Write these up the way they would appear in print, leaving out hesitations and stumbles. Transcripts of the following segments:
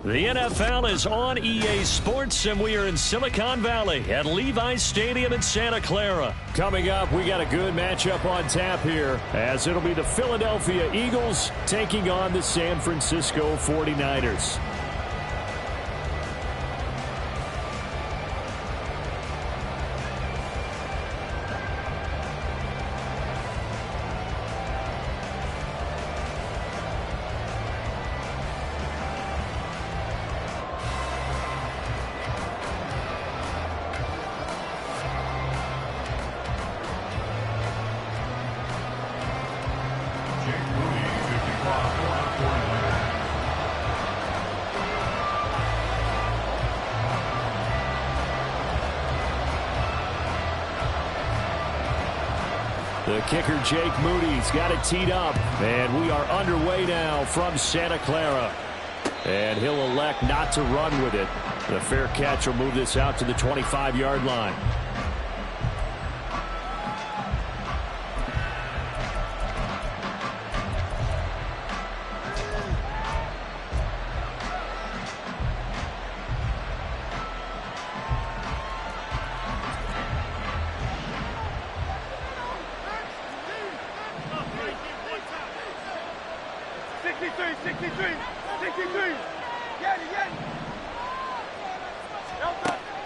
The NFL is on EA Sports, and we are in Silicon Valley at Levi's Stadium in Santa Clara. Coming up, we got a good matchup on tap here, as it'll be the Philadelphia Eagles taking on the San Francisco 49ers. The kicker, Jake Moody's got it teed up, and we are underway now from Santa Clara. And he'll elect not to run with it. The fair catch will move this out to the 25-yard line.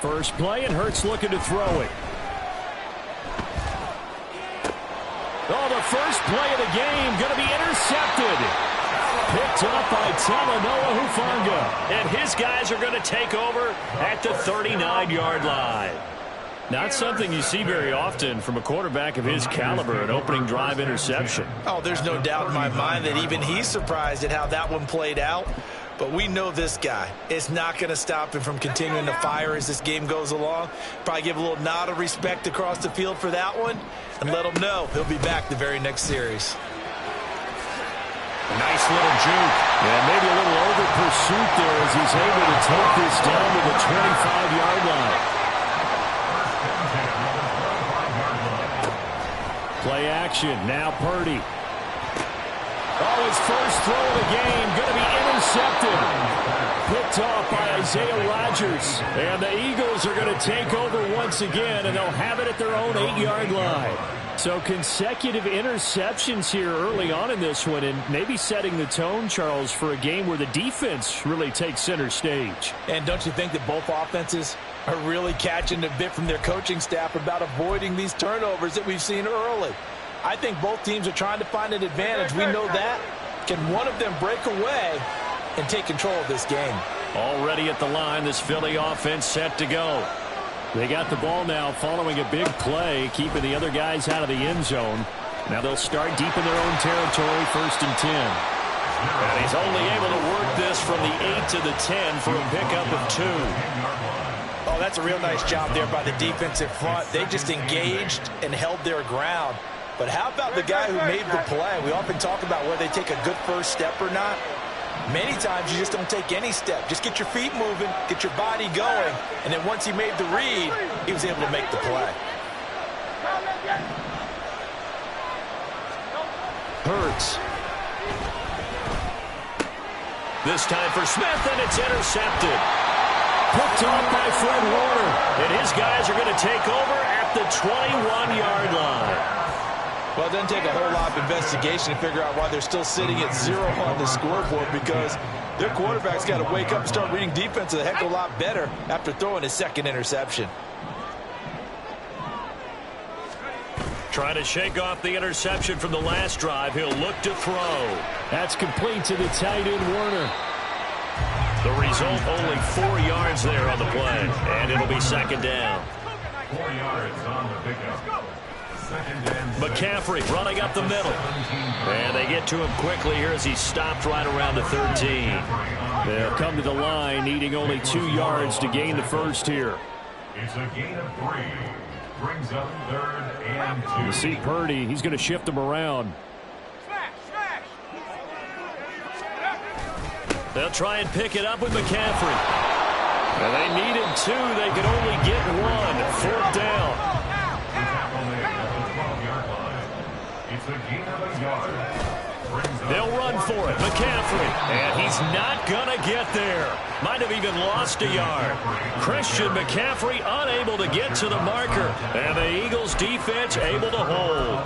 First play, and Hurts looking to throw it. Oh, the first play of the game going to be intercepted. Picked up by Talanoa Hufanga. And his guys are going to take over at the 39-yard line. Not something you see very often from a quarterback of his caliber, an opening drive interception. Oh, there's no doubt in my mind that even he's surprised at how that one played out. But we know this guy is not going to stop him from continuing to fire as this game goes along. Probably give a little nod of respect across the field for that one and let him know he'll be back the very next series. Nice little juke. And maybe a little over pursuit there as he's able to take this down to the 25-yard line. Play action. Now Purdy. Oh, his first throw of the game going to be intercepted. Picked off by Isaiah Rodgers. And the Eagles are going to take over once again, and they'll have it at their own 8-yard line. So consecutive interceptions here early on in this one, and maybe setting the tone, Charles, for a game where the defense really takes center stage. And don't you think that both offenses are really catching a bit from their coaching staff about avoiding these turnovers that we've seen early? I think both teams are trying to find an advantage. We know that. Can one of them break away and take control of this game? Already at the line, this Philly offense set to go. They got the ball now following a big play, keeping the other guys out of the end zone. Now they'll start deep in their own territory, 1st and 10. And he's only able to work this from the 8 to the 10 for a pickup of 2. Oh, that's a real nice job there by the defensive front. They just engaged and held their ground. But how about the guy who made the play? We often talk about whether they take a good first step or not. Many times you just don't take any step. Just get your feet moving, get your body going, and then once he made the read, he was able to make the play. Hurts. This time for Smith, and it's intercepted. Picked off by Fred Warner, and his guys are going to take over at the 21-yard line. Well, it doesn't take a whole lot of investigation to figure out why they're still sitting at 0 on the scoreboard, because their quarterback's got to wake up and start reading defense a heck of a lot better after throwing his second interception. Trying to shake off the interception from the last drive. He'll look to throw. That's complete to the tight end, Warner. The result, only 4 yards there on the play, and it'll be 2nd down. 4 yards on the pickup. McCaffrey running up the middle. And they get to him quickly here as he stopped right around the 13. They'll come to the line, needing only 2 yards to gain the first here. It's a gain of 3. Brings up 3rd and 2. You see Purdy, he's going to shift them around. They'll try and pick it up with McCaffrey. And they needed 2. They could only get 1. 4th down. It's a gain of a yard. They'll run for it. McCaffrey. And he's not going to get there. Might have even lost a yard. Christian McCaffrey unable to get to the marker. And the Eagles defense able to hold.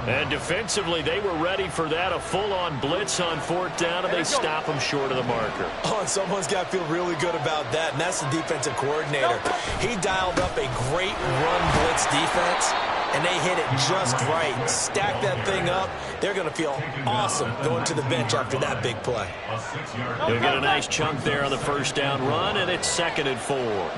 And defensively, they were ready for that. A full-on blitz on 4th down, and they stop him short of the marker. Oh, and someone's got to feel really good about that, and that's the defensive coordinator. He dialed up a great run blitz defense, and they hit it just right. Stack that thing up. They're going to feel awesome going to the bench after that big play. He'll get a nice chunk there on the 1st down run, and it's 2nd and 4.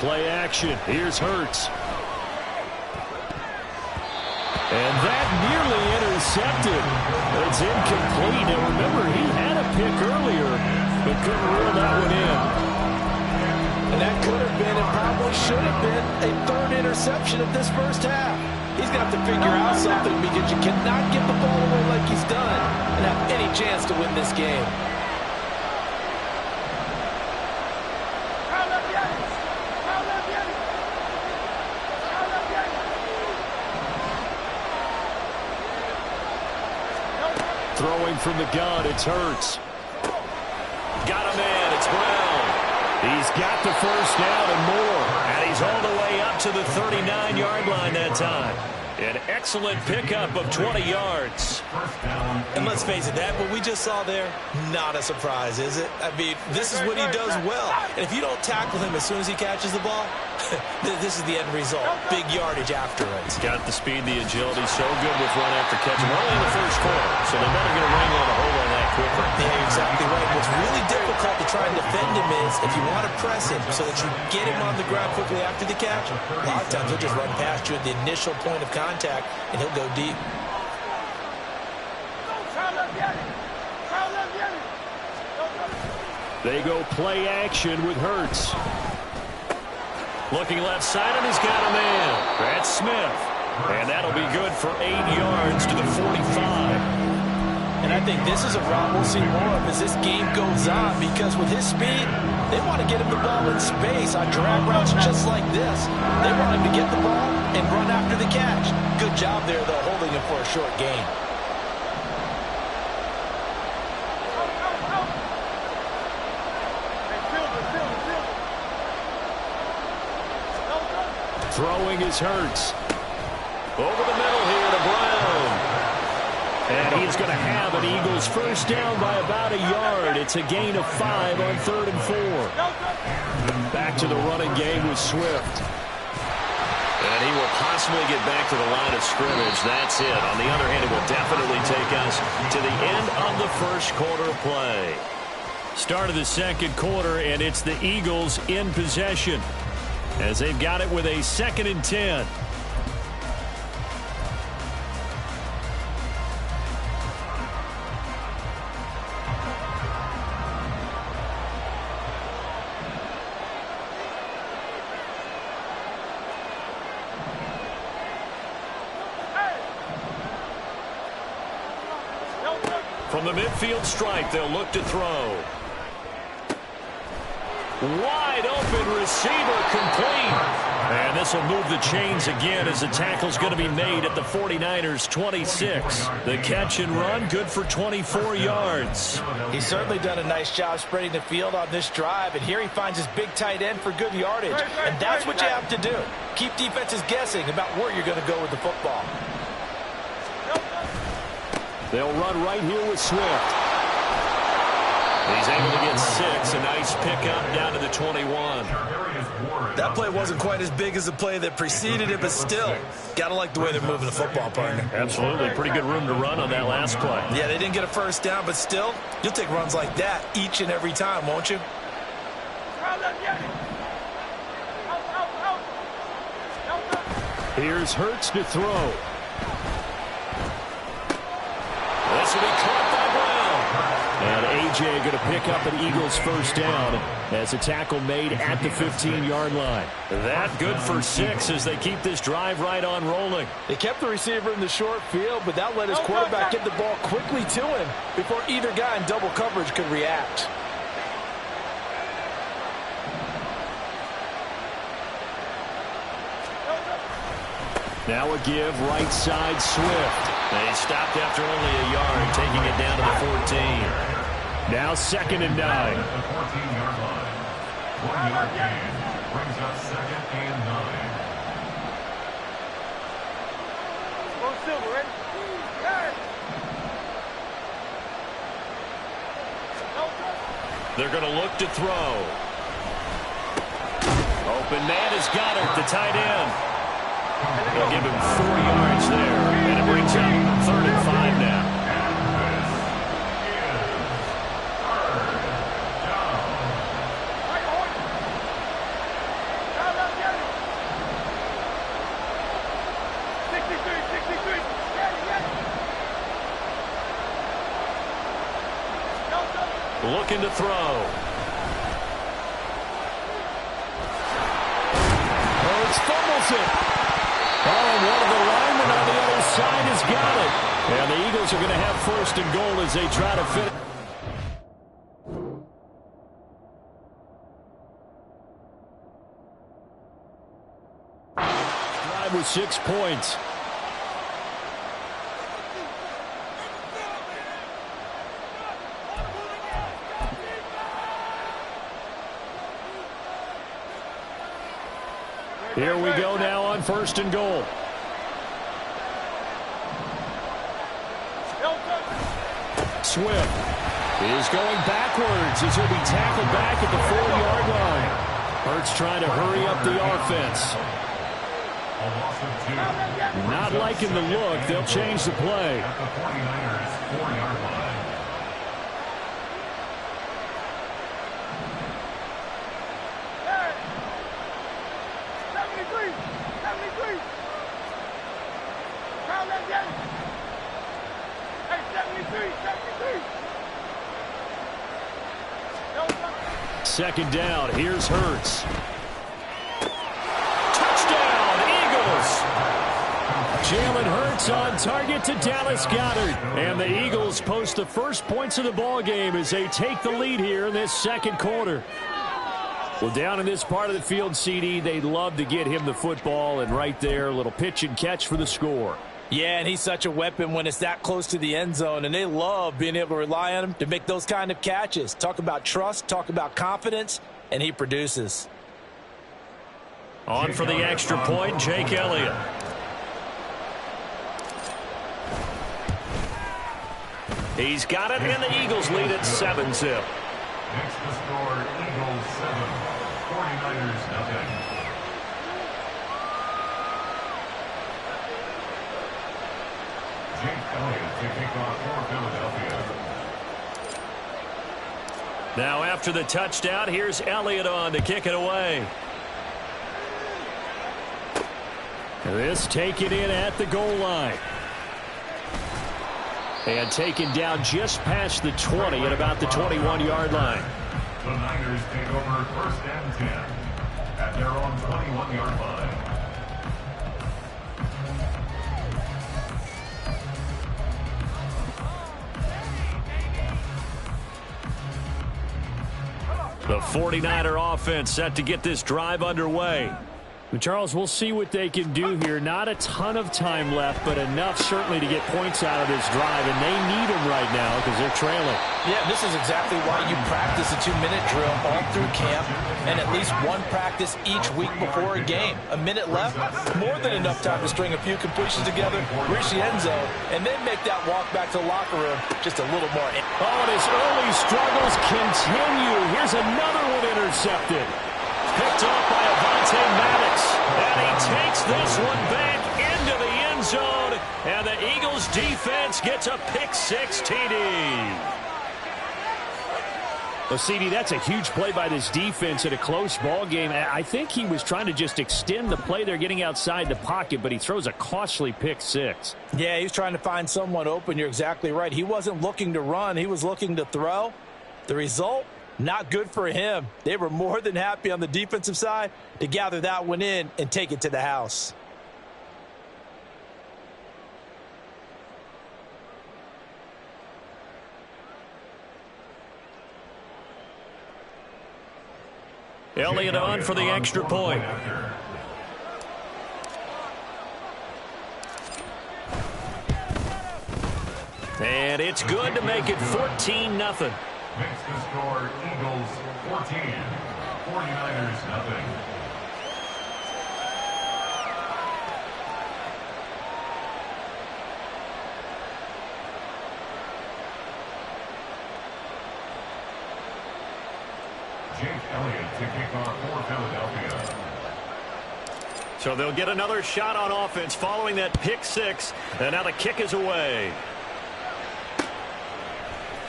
Play action. Here's Hurts. And that nearly intercepted. It's incomplete. And remember, he had a pick earlier, but couldn't rule that one in. And that could have been and probably should have been a 3rd interception of this 1st half. He's going to have to figure out something because you cannot give the ball away like he's done and have any chance to win this game. Throwing from the gun, it's Hurts. Got a man, it's Brown. He's got the 1st down and more. And he's all the way up to the 39-yard line that time. An excellent pickup of 20 yards. And let's face it, that what we just saw there, not a surprise, is it? I mean, this is what he does well. And if you don't tackle him as soon as he catches the ball, this is the end result. Big yardage after it. He's got the speed, the agility, so good with run after catch. We're only in the 1st quarter, so they better get a ring on a hold on that quicker. Yeah, you're exactly right. What's really difficult to try and defend him is if you want to press him so that you get him on the ground quickly after the catch, a lot of times he'll just run past you at the initial point of contact, and he'll go deep. They go play action with Hurts. Looking left side, and he's got a man. That's Smith. And that'll be good for 8 yards to the 45. And I think this is a route we'll see more of as this game goes on, because with his speed, they want to get him the ball in space on drag routes just like this. They want him to get the ball and run after the catch. Good job there, though, holding him for a short gain. Throwing is Hurts. Over the middle here to Brown. And he's going to have an Eagles 1st down by about a yard. It's a gain of 5 on 3rd and 4. Back to the running game with Swift. And he will possibly get back to the line of scrimmage. That's it. On the other hand, it will definitely take us to the end of the 1st quarter play. Start of the 2nd quarter, and it's the Eagles in possession, as they've got it with a 2nd and 10. From the midfield stripe, they'll look to throw. Wide open receiver, complete. And this will move the chains again as the tackle's going to be made at the 49ers 26. The catch and run, good for 24 yards. He's certainly done a nice job spreading the field on this drive, and here he finds his big tight end for good yardage. And that's what you have to do. Keep defenses guessing about where you're going to go with the football. They'll run right here with Swift. He's able to get 6. A nice pickup down to the 21. That play wasn't quite as big as the play that preceded it, but still, got to like the way they're moving the football, partner. Absolutely. Pretty good room to run on that last play. Yeah, they didn't get a 1st down, but still, you'll take runs like that each and every time, won't you? Here's Hurts to throw. This will be caught by Brown. And A.J. going to pick up an Eagles 1st down as a tackle made at the 15-yard line. That good for 6 as they keep this drive right on rolling. They kept the receiver in the short field, but that let his quarterback get the ball quickly to him before either guy in double coverage could react. Now a give right side Swift. They stopped after only a yard, taking it down to the 14. Now 2nd and 9. At the 14-yard line. 1-yard gain brings up 2nd and 9. They're going to look to throw. Open man is Goddard, the tight end. They'll give him 4 yards there, and it brings up 3rd and 5 now. Looking to throw. Hurts fumbles it. Oh, and one of the linemen on the other side has got it. And the Eagles are going to have 1st and goal as they try to fit. Drive with 6 points. Here we go now on 1st and goal. Swift is going backwards as he'll be tackled back at the 4-yard line. Hurts trying to hurry up the offense. Not liking the look. They'll change the play. At the 49ers 4-yard line. Second down. Here's Hurts. Touchdown, Eagles! Jalen Hurts on target to Dallas Goedert. And the Eagles post the first points of the ball game as they take the lead here in this 2nd quarter. Well, down in this part of the field, CD, they'd love to get him the football. And right there, a little pitch and catch for the score. Yeah, and he's such a weapon when it's that close to the end zone, and they love being able to rely on him to make those kind of catches. Talk about trust, talk about confidence, and he produces. On for the extra point, Jake Elliott. He's got it, and the Eagles lead at 7-0. Next to score, Eagles 7, 49ers nothing. Jake Elliott to kick off for Philadelphia. Now after the touchdown, here's Elliott on to kick it away. This taken in at the goal line. And taken down just past the 20 at about the 21-yard line. The Niners take over 1st and 10 at their own 21-yard line. The 49er offense set to get this drive underway. Charles, we'll see what they can do here. Not a ton of time left, but enough certainly to get points out of this drive, and they need them right now because they're trailing. Yeah, this is exactly why you practice a 2-minute drill all through camp and at least one practice each week before a game. A minute left, more than enough time to string a few completions together, reach the end zone, and then make that walk back to the locker room just a little more. Oh, and his early struggles continue. Here's another one intercepted. Picked off by Avonte Maddox. And he takes this one back into the end zone. And the Eagles defense gets a pick-6 TD. Well, CD, that's a huge play by this defense in a close ball game. I think he was trying to just extend the play. They're getting outside the pocket, but he throws a costly pick-6. Yeah, he's trying to find someone open. You're exactly right. He wasn't looking to run. He was looking to throw. The result? Not good for him. They were more than happy on the defensive side to gather that one in and take it to the house. Elliott on for the extra point. It's good to make it 14-0. Makes the score Eagles 14, 49ers nothing. Jake Elliott to kick off for Philadelphia. So they'll get another shot on offense following that pick six. And now the kick is away.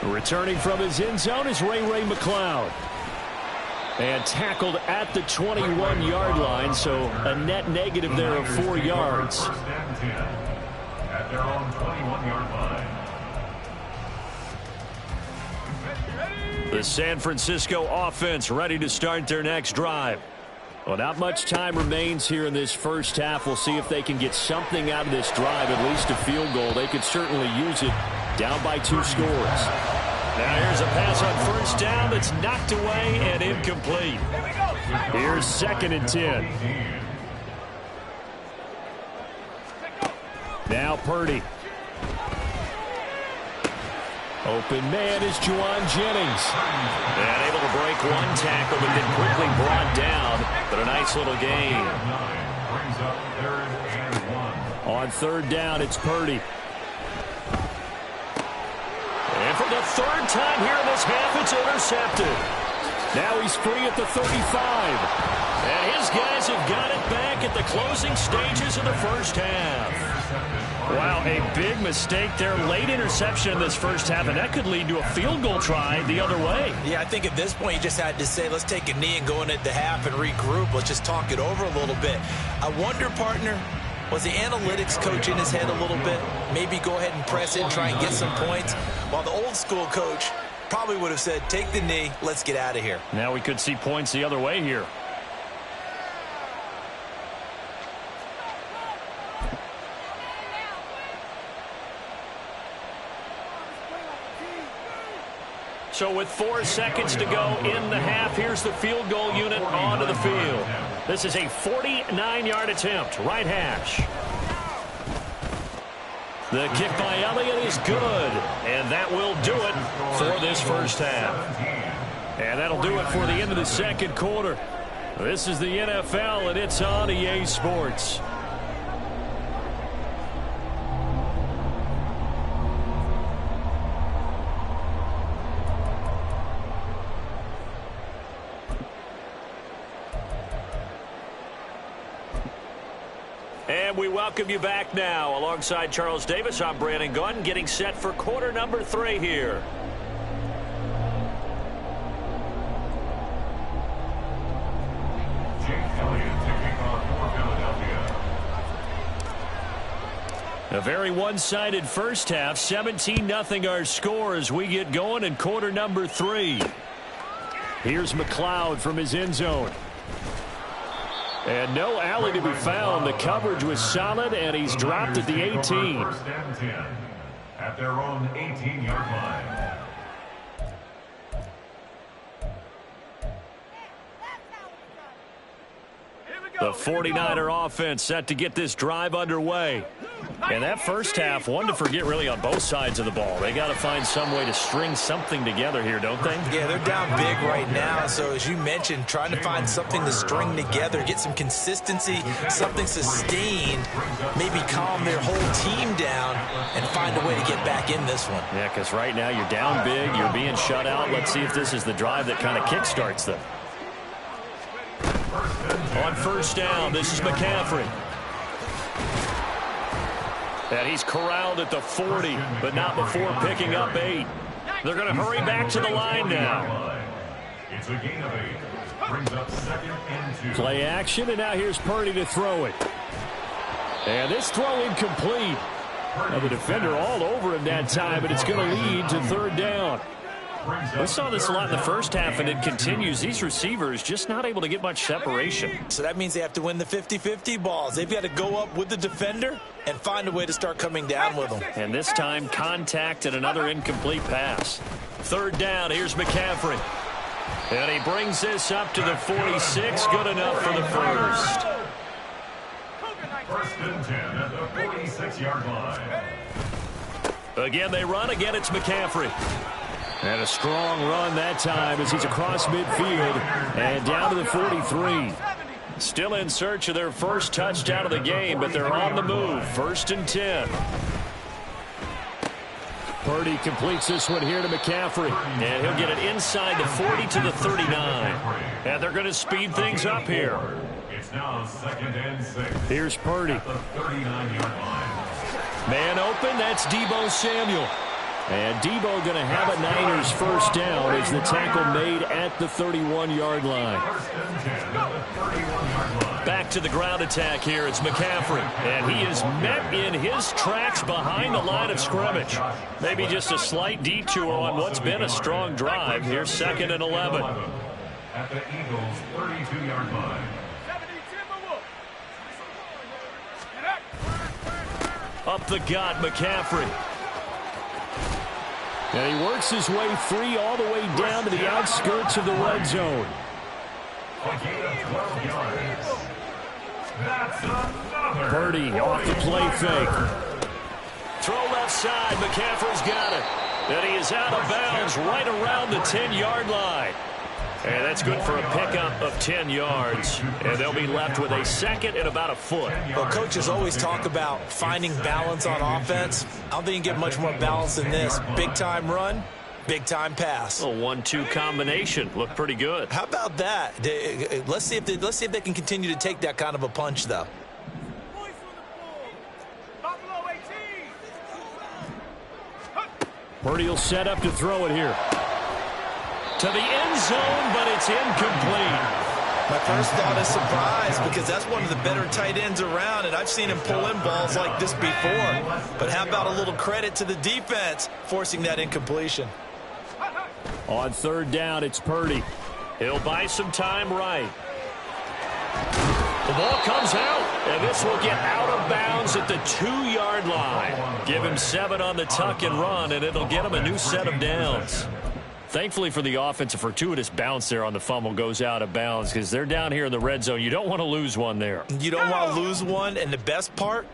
Returning from his end zone is Ray McLeod. And tackled at the 21-yard line, so a net negative there of 4 yards. First and 10 at their own 21-yard line. The San Francisco offense ready to start their next drive. Well, not much time remains here in this first half. We'll see if they can get something out of this drive, at least a field goal. They could certainly use it, down by 2 scores. Now here's a pass on first down that's knocked away and incomplete. Here's 2nd and 10. Now Purdy. Open man is Juwan Jennings. And able to break one tackle, but then quickly brought down. But a nice little gain. Brings up 3rd and 1. On 3rd down, it's Purdy. And for the 3rd time here in this half, it's intercepted. Now he's free at the 35. And his guys have got it back at the closing stages of the first half. Wow, a big mistake there. Late interception in this first half, and that could lead to a field goal try the other way. Yeah, I think at this point you just had to say, let's take a knee and go into the half and regroup. Let's just talk it over a little bit. I wonder, partner, was the analytics coach in his head a little bit? Maybe go ahead and press it and try and get some points? While the old school coach probably would have said, take the knee, let's get out of here. Now we could see points the other way here. So with 4 seconds to go in the half, here's the field goal unit onto the field. This is a 49-yard attempt, right hash. The kick by Elliott is good, and that will do it for this first half. And that'll do it for the end of the second quarter. This is the NFL, and it's on EA Sports. And we welcome you back now. Alongside Charles Davis, I'm Brandon Gunn, getting set for quarter number 3 here. Jake Elliott to kick off for Philadelphia. A very one-sided first half. 17-0 our score as we get going in quarter number 3. Here's McLeod from his end zone. And no alley to be found. The coverage was solid, and he's dropped at the 18. First and 10 at their own 18-yard line. The 49er offense set to get this drive underway. And that first half, one to forget really on both sides of the ball. They got to find some way to string something together here, don't they? Yeah, they're down big right now. So as you mentioned, trying to find something to string together, get some consistency, something sustained, maybe calm their whole team down and find a way to get back in this one. Yeah, because right now you're down big, you're being shut out. Let's see if this is the drive that kind of kickstarts them. On first down, this is McCaffrey. And he's corralled at the 40, but not before picking up 8. They're going to hurry back to the line now. It's a gain of 8. Brings up 2nd and 2. Play action, and now here's Purdy to throw it. And this throw incomplete. Now the defender all over him that time, but it's going to lead to 3rd down. We saw this a lot in the first half, and it continues. These receivers just not able to get much separation. So that means they have to win the 50-50 balls. They've got to go up with the defender and find a way to start coming down with them. And this time, contact and another incomplete pass. 3rd down, here's McCaffrey. And he brings this up to the 46. Good enough for the first. First and 10 at the 46-yard line. Again, they run. Again, it's McCaffrey. And a strong run that time as he's across midfield and down to the 43. Still in search of their first touchdown of the game, but they're on the move. 1st and 10. Purdy completes this one here to McCaffrey. And he'll get it inside the 40 to the 39. And they're going to speed things up here. It's now 2nd and 6. Here's Purdy. At the 39-yard line. Man open, that's Deebo Samuel. And Deebo going to have a Niners first down as the tackle made at the 31-yard line. Back to the ground attack here. It's McCaffrey. And he is met in his tracks behind the line of scrimmage. Maybe just a slight detour on what's been a strong drive. Here's 2nd and 11. At the Eagles' 32-yard line. Up the gut, McCaffrey. And he works his way free all the way down to the outskirts of the red zone. Purdy off the play fake. Throw left side. McCaffrey's got it. And he is out of bounds right around the 10-yard line. And that's good for a pickup of 10 yards. And they'll be left with a 2nd and about a foot. Well, coaches always talk about finding balance on offense. I don't think you can get much more balance than this. Big-time run, big-time pass. A 1-2 combination. Looked pretty good. How about that? Let's see if they can continue to take that kind of a punch, though. Purdy will set up to throw it here. To the end zone, but it's incomplete. My first thought is surprise because that's one of the better tight ends around, and I've seen him pull in balls like this before. But how about a little credit to the defense forcing that incompletion? On 3rd down, it's Purdy. He'll buy some time right. The ball comes out, and this will get out of bounds at the 2-yard line. Give him 7 on the tuck and run, and it'll get him a new set of downs. Thankfully for the offense, a fortuitous bounce there on the fumble goes out of bounds because they're down here in the red zone. You don't want to lose one there. You don't want to lose one, and the best part,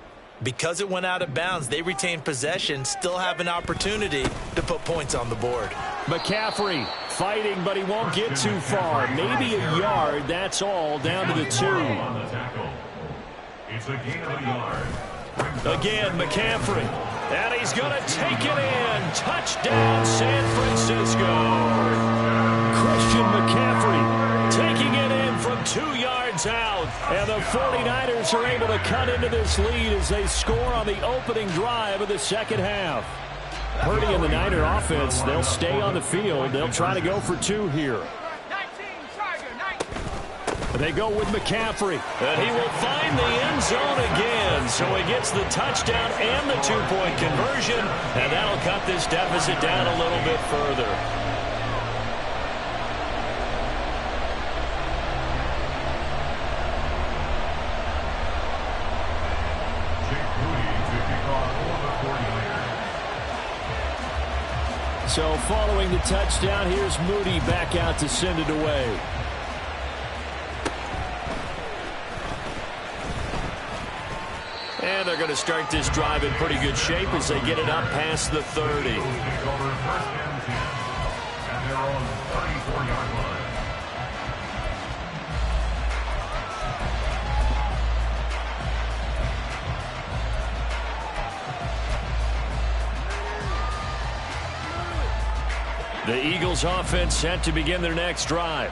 because it went out of bounds, they retain possession, still have an opportunity to put points on the board. McCaffrey fighting, but he won't get too far. Maybe a yard, that's all, down to the 2. On the tackle. It's a gain of a yard. Again, McCaffrey. And he's going to take it in. Touchdown, San Francisco. Christian McCaffrey taking it in from 2 yards out. And the 49ers are able to cut into this lead as they score on the opening drive of the 2nd half. Purdy and the Niner offense, they'll stay on the field. They'll try to go for 2 here. They go with McCaffrey. And he will find the end zone again. So he gets the touchdown and the 2-point conversion. And that'll cut this deficit down a little bit further. So following the touchdown, here's Moody back out to send it away. And they're going to start this drive in pretty good shape as they get it up past the 30. The Eagles offense set to begin their next drive.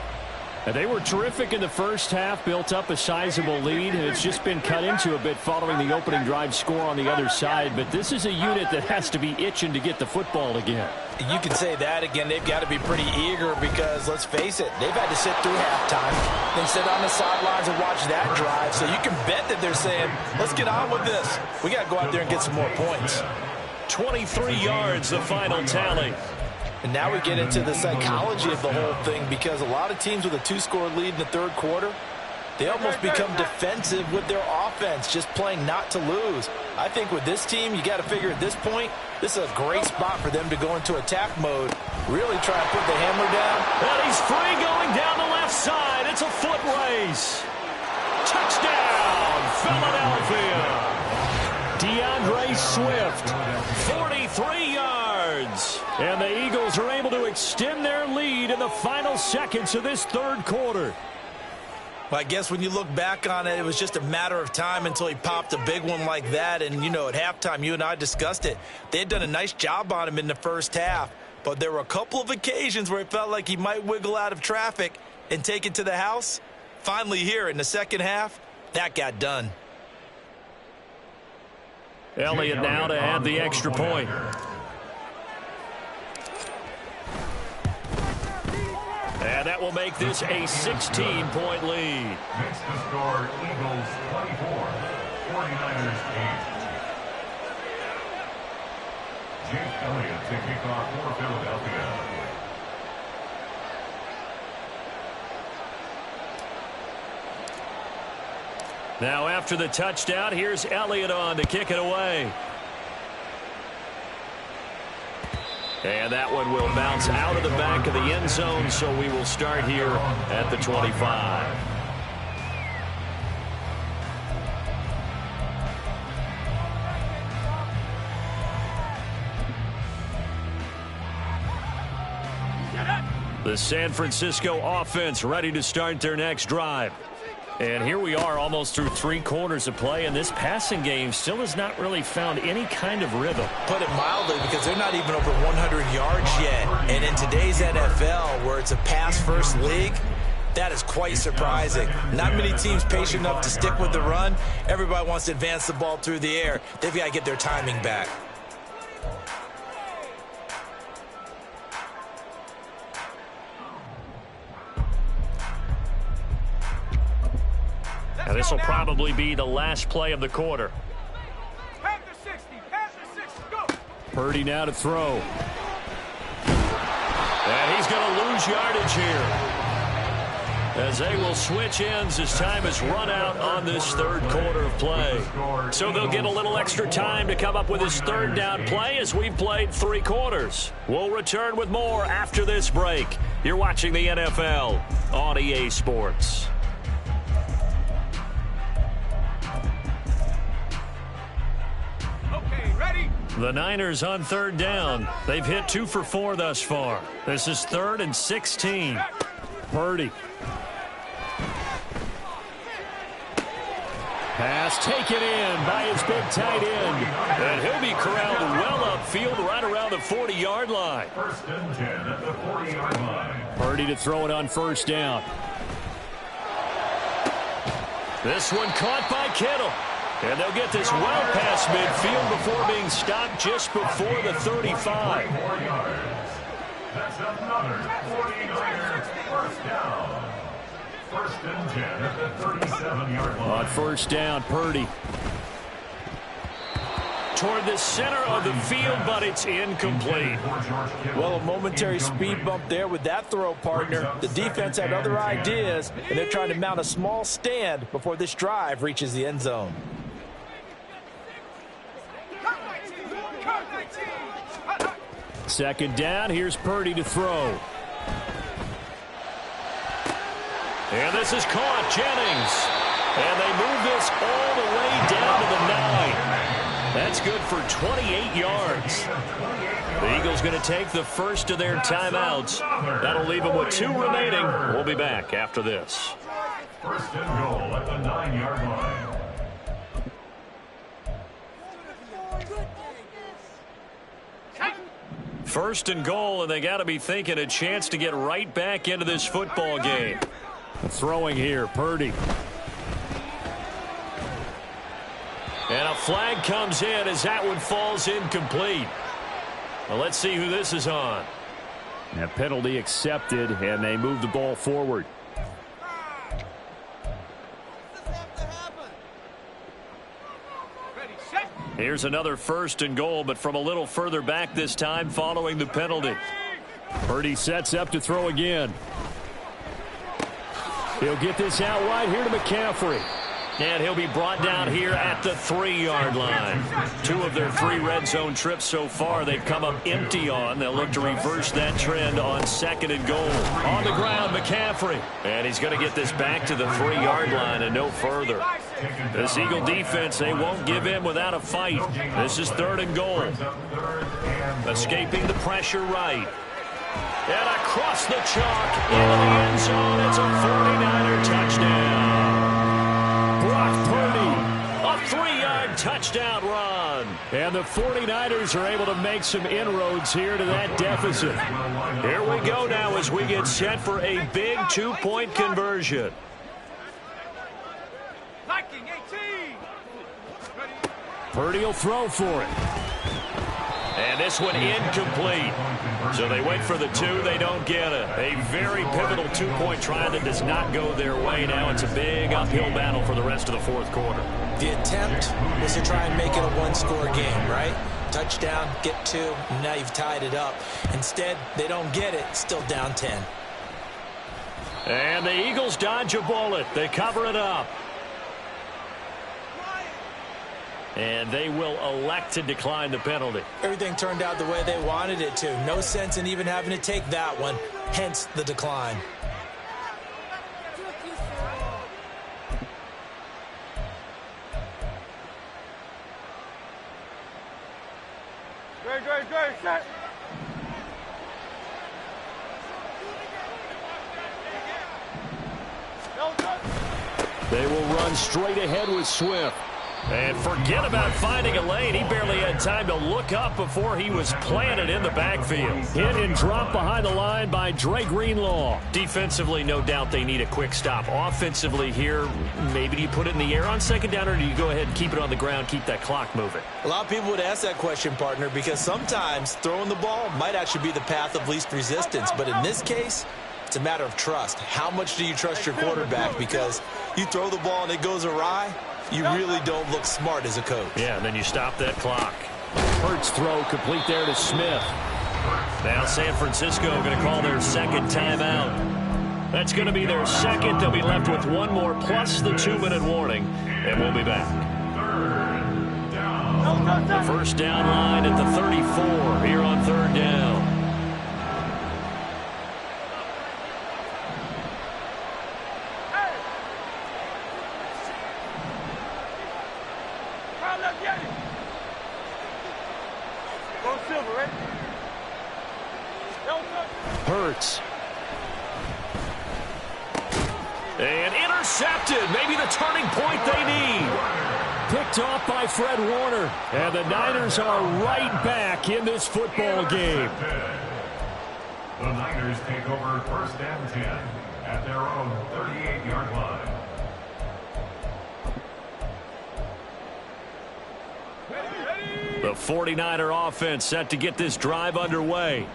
And they were terrific in the first half, built up a sizable lead, and it's just been cut into a bit following the opening drive score on the other side. But this is a unit that has to be itching to get the football again. You can say that again. They've got to be pretty eager because, let's face it, they've had to sit through halftime, then sit on the sidelines and watch that drive. So you can bet that they're saying, let's get on with this. We got to go out there and get some more points. 23 yards, the final tally. And now we get into the psychology of the whole thing because a lot of teams with a 2-score lead in the third quarter, they almost become defensive with their offense, just playing not to lose. I think with this team, you got to figure at this point, this is a great spot for them to go into attack mode, really try and put the hammer down. And he's free going down the left side. It's a foot race. Touchdown, Philadelphia. DeAndre Swift. 43 yards. And the Eagles are able to extend their lead in the final seconds of this third quarter. Well, I guess when you look back on it, it was just a matter of time until he popped a big one like that. And, you know, at halftime, you and I discussed it. They had done a nice job on him in the first half. But there were a couple of occasions where it felt like he might wiggle out of traffic and take it to the house. Finally here in the second half, that got done. Elliott now to add the extra point. And that will make this a 16-point lead. Makes the score Eagles 24, 49ers 8. Jake Elliott to kick off for Philadelphia. Now after the touchdown, here's Elliott on to kick it away. And that one will bounce out of the back of the end zone, so we will start here at the 25. The San Francisco offense ready to start their next drive. And here we are almost through 3 quarters of play, and this passing game still has not really found any kind of rhythm. Put it mildly, because they're not even over 100 yards yet. And in today's NFL, where it's a pass-first league, that is quite surprising. Not many teams patient enough to stick with the run. Everybody wants to advance the ball through the air. They've got to get their timing back. Now this will probably be the last play of the quarter. Pass the 60, go. Purdy now to throw. And he's going to lose yardage here, as they will switch ends as time has run out on this third quarter of play. So they'll get a little extra time to come up with his third down play as we've played 3 quarters. We'll return with more after this break. You're watching the NFL on EA Sports. The Niners on third down. They've hit 2 for 4 thus far. This is 3rd and 16. Purdy. Pass taken in by his big tight end. And he'll be corralled well upfield right around the 40-yard line. 1st and 10 at the 40-yard line. Purdy to throw it on first down. This one caught by Kittle. And they'll get this well past midfield before being stopped just before the 35. That's another 49er first down. 1st and 10 at the 37-yard line. On first down, Purdy. Toward the center of the field, but it's incomplete. Well, a momentary speed bump there with that throw, partner. The defense had other ideas, and they're trying to mount a small stand before this drive reaches the end zone. Second down, here's Purdy to throw. And this is caught, Jennings. And they move this all the way down to the 9. That's good for 28 yards. The Eagles going to take the first of their timeouts. That'll leave them with 2 remaining. We'll be back after this. 1st and goal at the 9-yard line. First and goal, and they got to be thinking a chance to get right back into this football game. Throwing here, Purdy. And a flag comes in as that one falls incomplete. Well, let's see who this is on. A penalty accepted, and they move the ball forward. Here's another first and goal, but from a little further back this time following the penalty. Purdy sets up to throw again. He'll get this out wide here to McCaffrey. And he'll be brought down here at the 3-yard line. 2 of their 3 red zone trips so far they've come up empty on. They'll look to reverse that trend on 2nd and goal. On the ground, McCaffrey. And he's going to get this back to the 3-yard line and no further. This Eagle defense, they won't give in without a fight. This is 3rd and goal. Escaping the pressure right. And across the chalk into the end zone. It's a 49er touchdown. Brock Purdy, a 3-yard touchdown run. And the 49ers are able to make some inroads here to that deficit. Here we go now as we get set for a big 2-point conversion. Purdy will throw for it. And this one incomplete. So they wait for the 2. They don't get it. A very pivotal 2-point try that does not go their way. Now it's a big uphill battle for the rest of the 4th quarter. The attempt was to try and make it a 1-score game, right? Touchdown, get 2, and now you've tied it up. Instead, they don't get it. Still down 10. And the Eagles dodge a bullet. They cover it up. And they will elect to decline the penalty. Everything turned out the way they wanted it to. No sense in even having to take that one. Hence the decline. Great, set. They will run straight ahead with Swift. And forget about finding a lane. He barely had time to look up before he was planted in the backfield. Hit and drop behind the line by Dre Greenlaw. Defensively, no doubt they need a quick stop. Offensively here, maybe do you put it in the air on 2nd down, or do you go ahead and keep it on the ground, keep that clock moving? A lot of people would ask that question, partner, because sometimes throwing the ball might actually be the path of least resistance. But in this case, it's a matter of trust. How much do you trust your quarterback? Because you throw the ball and it goes awry, you really don't look smart as a coach. Yeah, and then you stop that clock. Hurts throw complete there to Smith. Now San Francisco going to call their 2nd timeout. That's going to be their 2nd. They'll be left with 1 more plus the 2-minute warning, and we'll be back. The 1st down line at the 34 here on 3rd down. Hurts. And intercepted. Maybe the turning point they need. Picked off by Fred Warner. And the Niners are right back in this football game. The Niners take over 1st and 10 at their own 38-yard line. The 49er offense set to get this drive underway.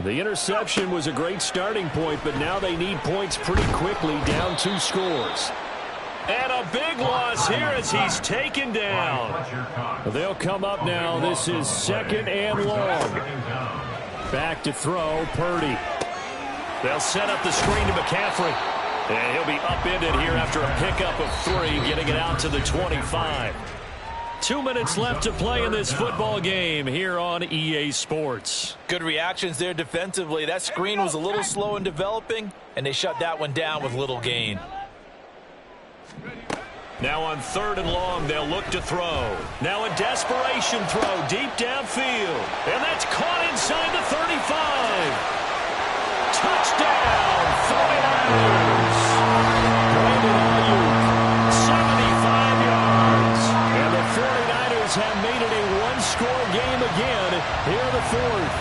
The interception was a great starting point, but now they need points pretty quickly, down 2 scores. And a big loss here as he's taken down. They'll come up now. This is 2nd and long. Back to throw, Purdy. They'll set up the screen to McCaffrey. And he'll be upended here after a pickup of 3, getting it out to the 25. 2 minutes left to play in this football game here on EA Sports. Good reactions there defensively. That screen was a little slow in developing, and they shut that one down with little gain. Now on 3rd and long, they'll look to throw. Now a desperation throw deep downfield. And that's caught inside the 35. Touchdown, 49ers. Brandon Ayuk, 75 yards. and the 49ers have made it a 1-score game again here in the 4th.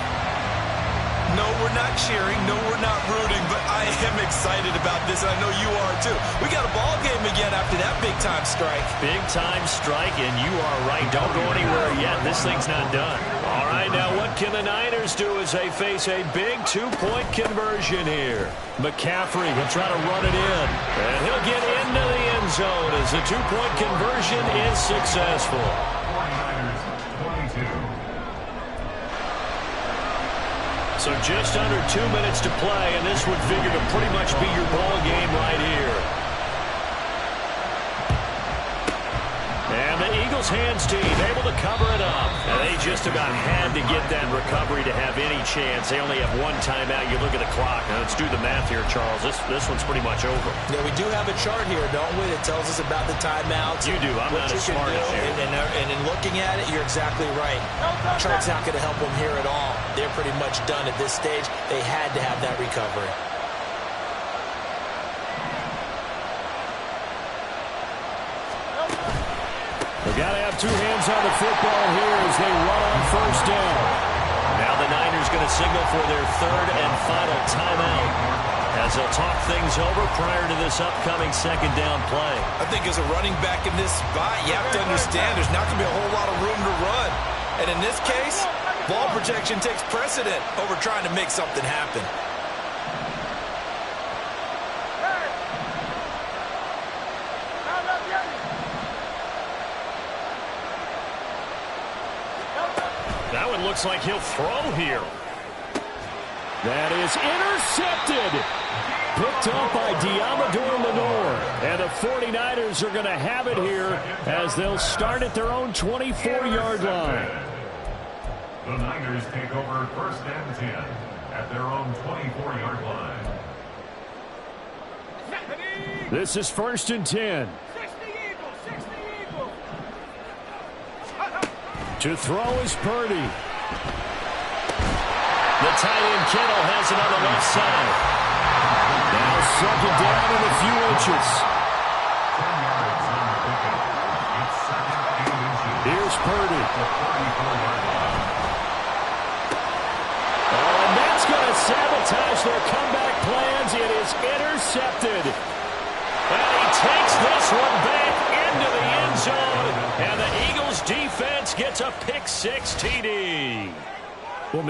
No, we're not cheering. No, we're not rooting, but I am excited about this, and I know you are too. We got a ball game again after that big-time strike. Big-time strike, and you are right. Don't go anywhere yet. This thing's not done. All right, now what can the Niners do as they face a big 2-point conversion here? McCaffrey will try to run it in, and he'll get into the end zone as the 2-point conversion is successful. 49ers 22. So just under 2 minutes to play, and this would figure to pretty much be your ball game right here. And the Eagles Eagles hands team able to cover it up. And they just about had to get that recovery to have any chance. They only have one timeout. You look at the clock. Now let's do the math here, Charles. This one's pretty much over. Yeah, we do have a chart here, don't we, that tells us about the timeouts. You do. I'm not as smart as you. And in looking at it, you're exactly right. Chart's not going to help them here at all. They're pretty much done at this stage. They had to have that recovery. They got to have two hands on the football here as they run on first down. Now the Niners going to signal for their third and final timeout as they'll talk things over prior to this upcoming second down play. I think as a running back in this spot, you have to understand there's not going to be a whole lot of room to run. And in this case, ball protection takes precedent over trying to make something happen. That one looks like he'll throw here. That is intercepted. Picked up by Diamador Lenore. And the 49ers are going to have it here as they'll start at their own 24-yard line. The Niners take over first and 10 at their own 24-yard line. This is first and 10. 60 Eagles, 60 Eagles. To throw is Purdy. The tight end Kittle has it on the left side. Now second down in a few inches. 10 yards on the pickup. It's second and inches. Here's Purdy. The 34-yard line. Oh, and that's going to sabotage their comeback plans. It is intercepted. And he takes this one back into the end zone. And the Eagles defense gets a pick-six TD. Well,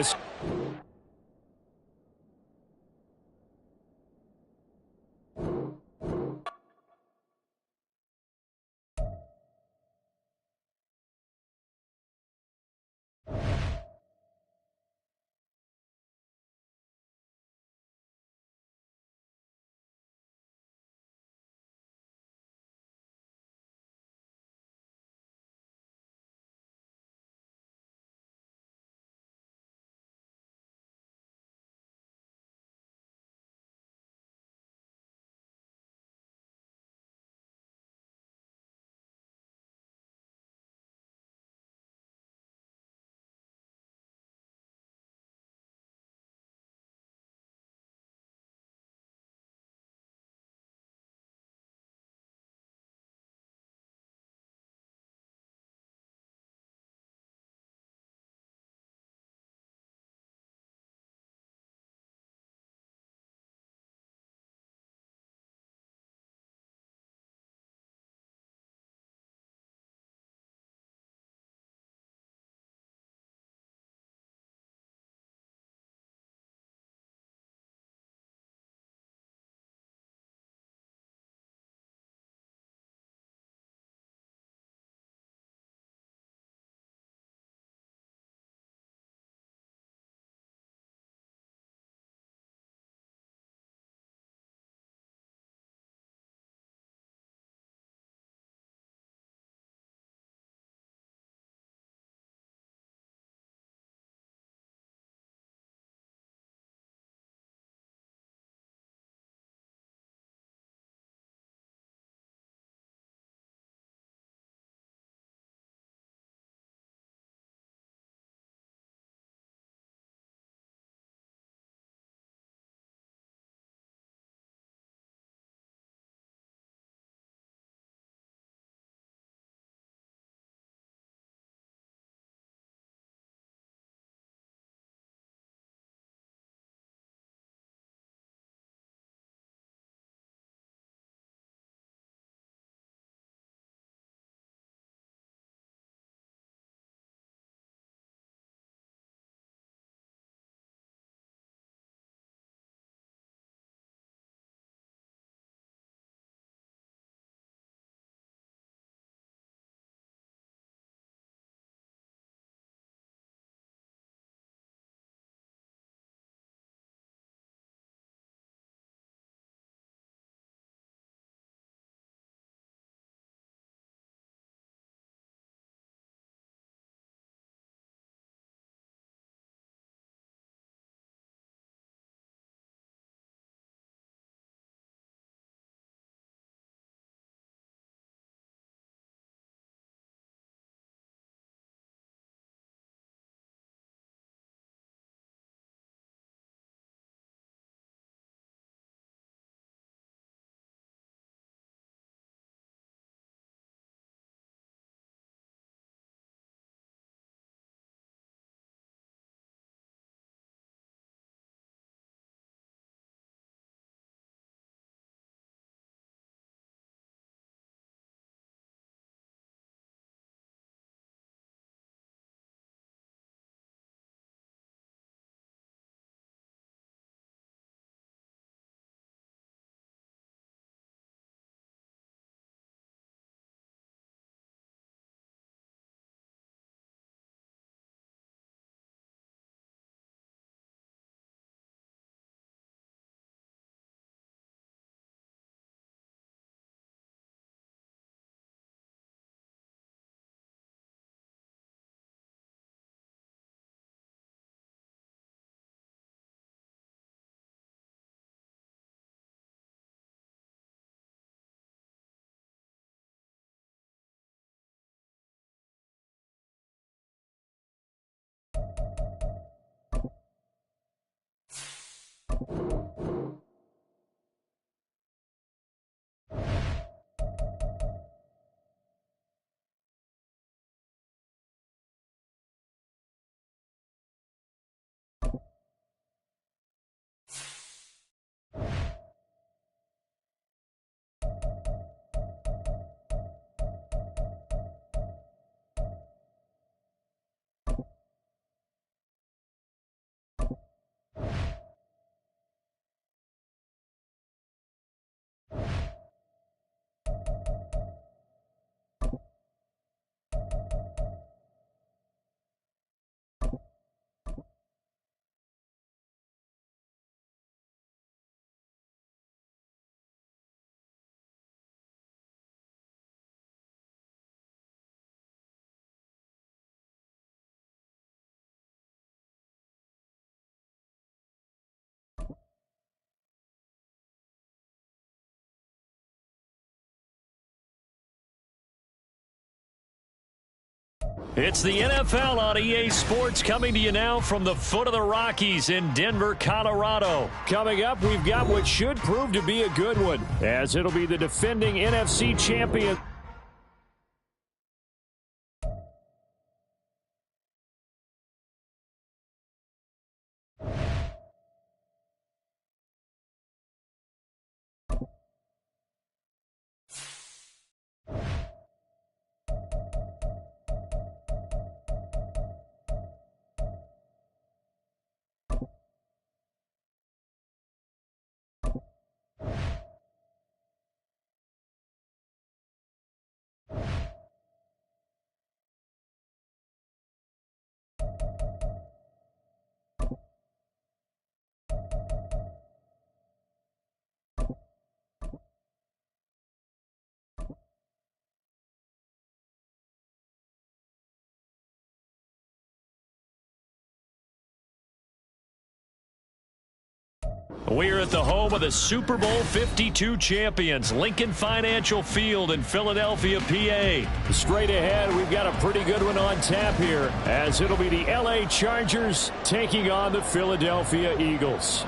It's the NFL on EA Sports coming to you now from the foot of the Rockies in Denver, Colorado. Coming up, we've got what should prove to be a good one, as it'll be the defending NFC champion. We're at the home of the Super Bowl 52 champions, Lincoln Financial Field in Philadelphia, PA. Straight ahead, we've got a pretty good one on tap here, as it'll be the LA Chargers taking on the Philadelphia Eagles.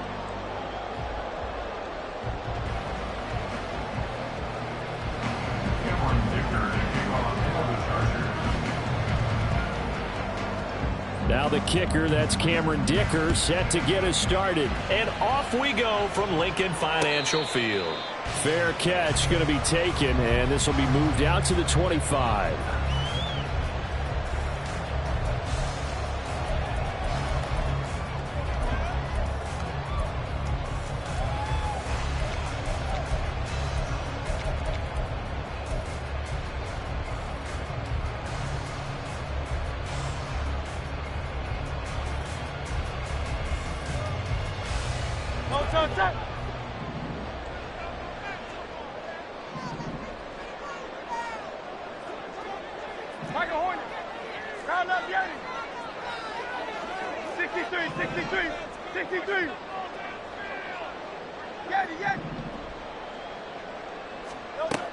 Now the kicker, that's Cameron Dicker, set to get us started. And off we go from Lincoln Financial Field. Fair catch going to be taken, and this will be moved out to the 25.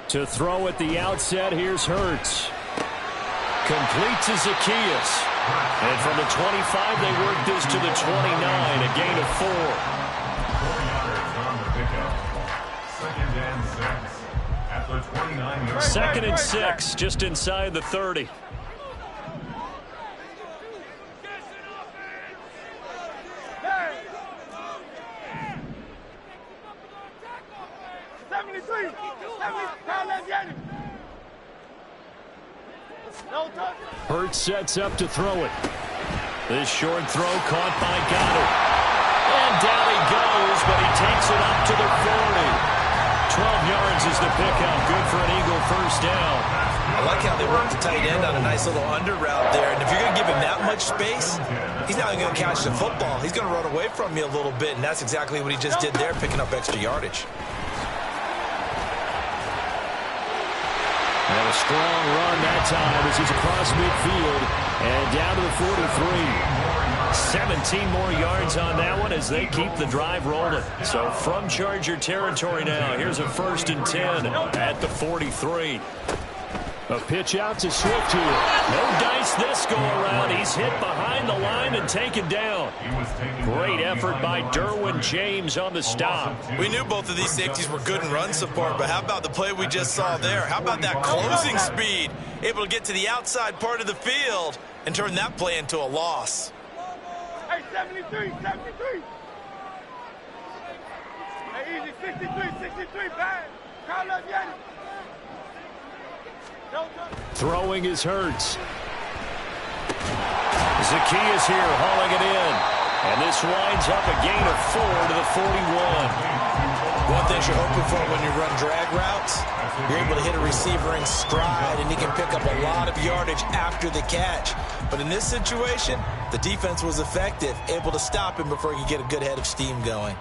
To throw at the outset, here's Hurts. Completes to Zacchaeus. And from the 25, they work this to the 29, a gain of 4. 4 yards on the pickup. Second and 6 at the 29-yard. Second and 6, just inside the 30. Hurts sets up to throw it. This short throw caught by Goddard. And down he goes, but he takes it up to the 40. 12 yards is the pickup. Good for an Eagle first down. I like how they work the tight end on a nice little under route there. And if you're going to give him that much space, he's not going to catch the football. He's going to run away from you a little bit, and that's exactly what he just did there, picking up extra yardage. And a strong run that time as he's across midfield and down to the 43. 17 more yards on that one as they keep the drive rolling. So from Charger territory now, here's a 1st and 10 at the 43. A pitch out to Swift here. No dice this go around. He's hit behind the line and taken down. Great effort by Derwin James on the stop. We knew both of these safeties were good in run support, but how about the play we just saw there? How about that closing speed? Able to get to the outside part of the field and turn that play into a loss. Hey, 73, 73. Hey, easy, 63, bad. Call up Yeti. Throwing is Hurts. Zacchaeus here hauling it in. And this winds up a gain of 4 to the 41. One thing you're hoping for when you run drag routes, you're able to hit a receiver in stride, and he can pick up a lot of yardage after the catch. But in this situation, the defense was effective, able to stop him before he could get a good head of steam going.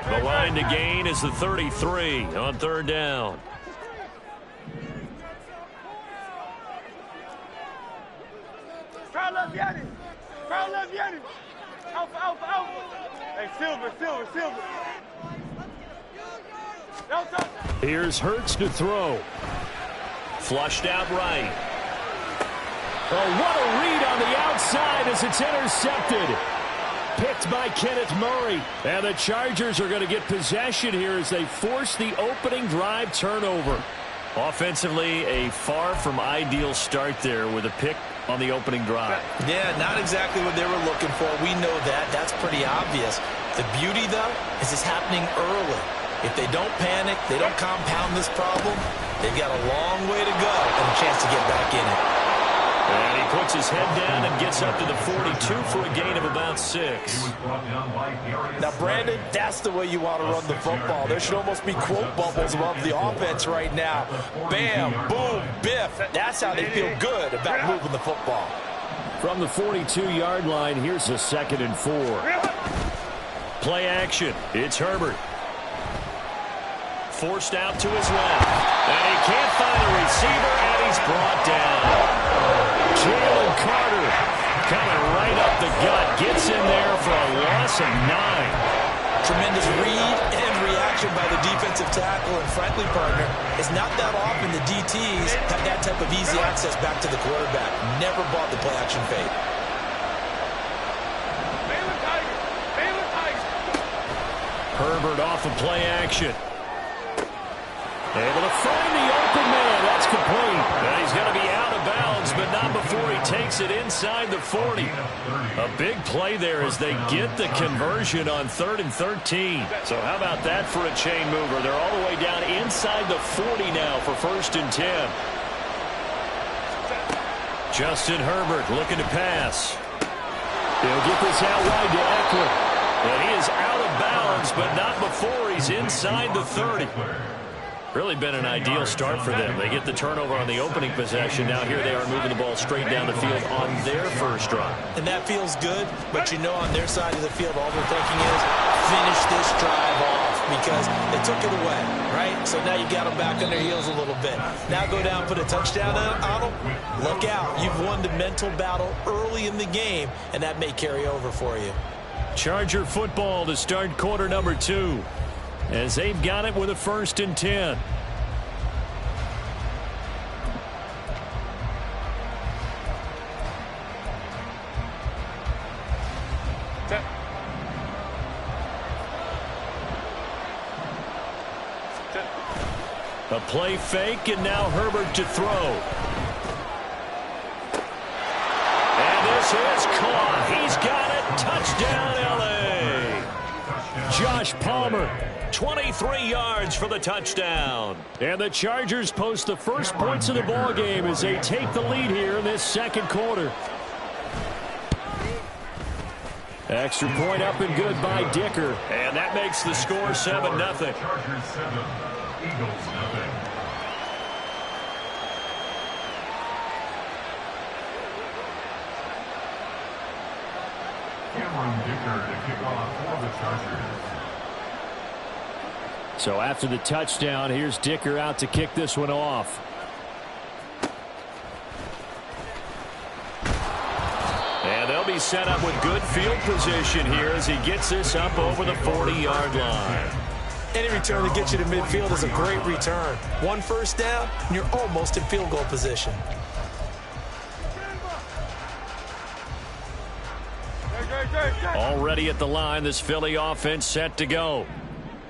The line to gain is the 33 on 3rd down. Alpha. Hey, Silver. Here's Hurts to throw. Flushed out right. Oh, what a read on the outside as it's intercepted. Picked by Kenneth Murray. And the Chargers are going to get possession here as they force the opening drive turnover. Offensively, a far from ideal start there with a pick on the opening drive. Yeah, not exactly what they were looking for. We know that. That's pretty obvious. The beauty, though, is it's happening early. If they don't panic, they don't compound this problem, they've got a long way to go and a chance to get back in it. And he puts his head down and gets up to the 42 for a gain of about 6. Now, Brandon, that's the way you want to run the football. There should almost be quote bubbles above the offense right now. Bam, boom, biff. That's how they feel good about moving the football. From the 42-yard line, here's a 2nd and 4. Play action. It's Herbert. Forced out to his left. And he can't find a receiver, and he's brought down. Jalen Carter coming right up the gut. Gets in there for a loss of 9. Tremendous read and reaction by the defensive tackle. And frankly, partner, it's not that often the DTs have that type of easy access back to the quarterback. Never bought the play-action fade. Herbert off of play action. Able to find the open man. That's complete. And he's going to be out of bounds, but not before he takes it inside the 40. A big play there as they get the conversion on 3rd and 13. So how about that for a chain mover? They're all the way down inside the 40 now for 1st and 10. Justin Herbert looking to pass. He'll get this out wide to Eckler. And he is out of bounds, but not before he's inside the 30. Really been an ideal start for them. They get the turnover on the opening possession. Now here they are moving the ball straight down the field on their first drive. And that feels good, but you know on their side of the field all they're thinking is finish this drive off because they took it away, right? So now you got them back on their heels a little bit. Now go down, put a touchdown on them. Look out. You've won the mental battle early in the game, and that may carry over for you. Charger football to start quarter number 2. As they've got it with a 1st and 10. A play fake, and now Herbert to throw. And this is caught. He's got it. Touchdown, L.A. Josh Palmer. 23 yards for the touchdown. And the Chargers post the first points of the ball game as they take the lead here in this 2nd quarter. Extra point up and good by Dicker. And that makes the score 7-0. Chargers 7, Eagles 0. Cameron Dicker to kick off for the Chargers. So after the touchdown, here's Dicker out to kick this one off. And they'll be set up with good field position here as he gets this up over the 40-yard line. Any return that gets you to midfield is a great return. 1 first down, and you're almost in field goal position. Already at the line, this Philly offense set to go.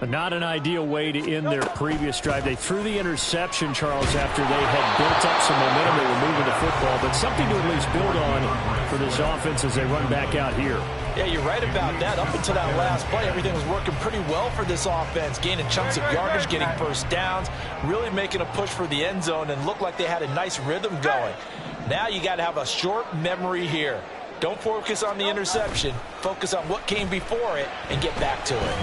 Not an ideal way to end their previous drive. They threw the interception, Charles, after they had built up some momentum. They were moving the football, but something to at least build on for this offense as they run back out here. Yeah, you're right about that. Up until that last play, everything was working pretty well for this offense, gaining chunks of yardage, getting first downs, really making a push for the end zone, and looked like they had a nice rhythm going. Now you got to have a short memory here. Don't focus on the interception. Focus on what came before it and get back to it.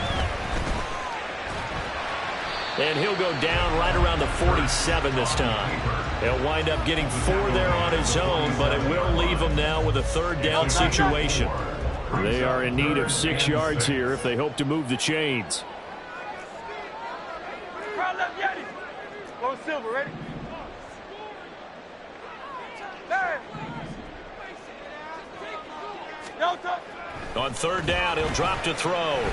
And he'll go down right around the 47 this time. He'll wind up getting 4 there on his own, but it will leave him now with a 3rd down situation. They are in need of 6 yards here if they hope to move the chains. Go Silver, ready? On 3rd down, he'll drop to throw.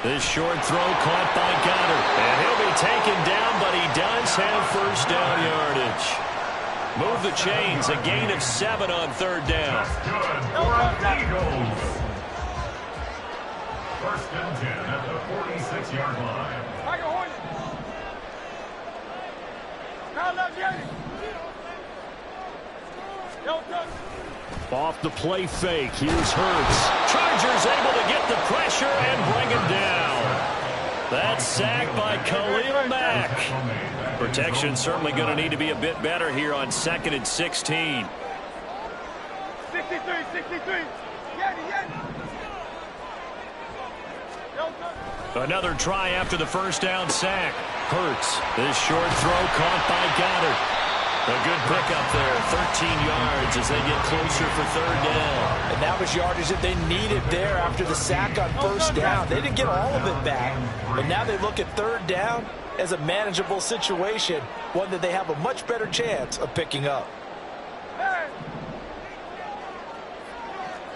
This short throw caught by Goddard. And he'll be taken down, but he does have first down yardage. Move the chains. A gain of 7 on 3rd down. That's good for the Eagles. 1st and 10 at the 46-yard line. Off the play fake. Here's Hurts. Chargers able to get the pressure and bring him down. That's sacked by Khalil Mack. Protection certainly going to need to be a bit better here on 2nd and 16. 63. Another try after the 1st down sack. Hurts. This short throw caught by Goddard. A good pickup there. 13 yards as they get closer for 3rd down. And that was yardage that they needed there after the sack on 1st down. They didn't get all of it back. But now they look at 3rd down as a manageable situation, one that they have a much better chance of picking up.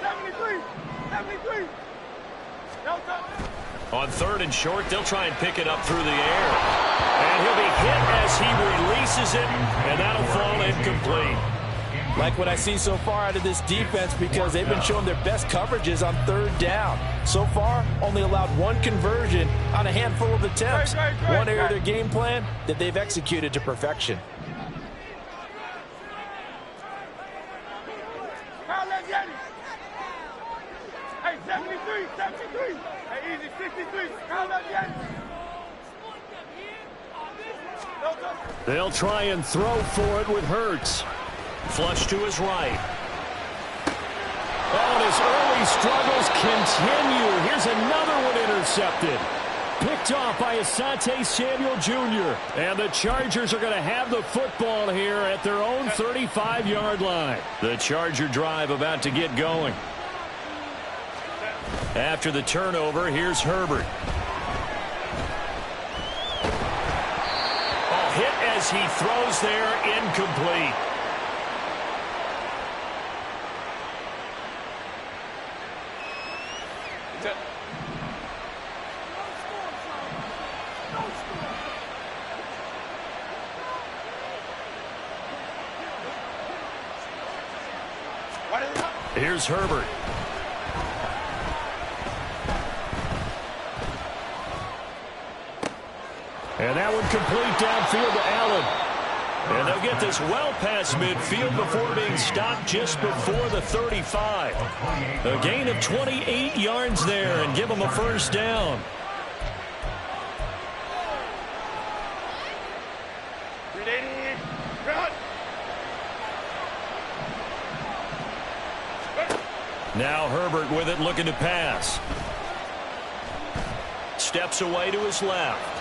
73. On 3rd and short, they'll try and pick it up through the air. And he'll be hit as he releases it, and that'll fall incomplete. Like what I see so far out of this defense, because they've been showing their best coverages on 3rd down. So far, only allowed 1 conversion on a handful of attempts. One area of their game plan that they've executed to perfection. Hey, 73. Hey, easy, 63. They'll try and throw for it with Hurts. Flush to his right. Oh, and his early struggles continue. Here's another one intercepted. Picked off by Asante Samuel Jr. And the Chargers are going to have the football here at their own 35-yard line. The Charger drive about to get going. After the turnover, here's Herbert. Oh, hit as he throws there, incomplete. Here's Herbert. And that one complete downfield to Allen. And they'll get this well past midfield before being stopped just before the 35. A gain of 28 yards there and give them a 1st down. Now Herbert with it, looking to pass. Steps away to his left.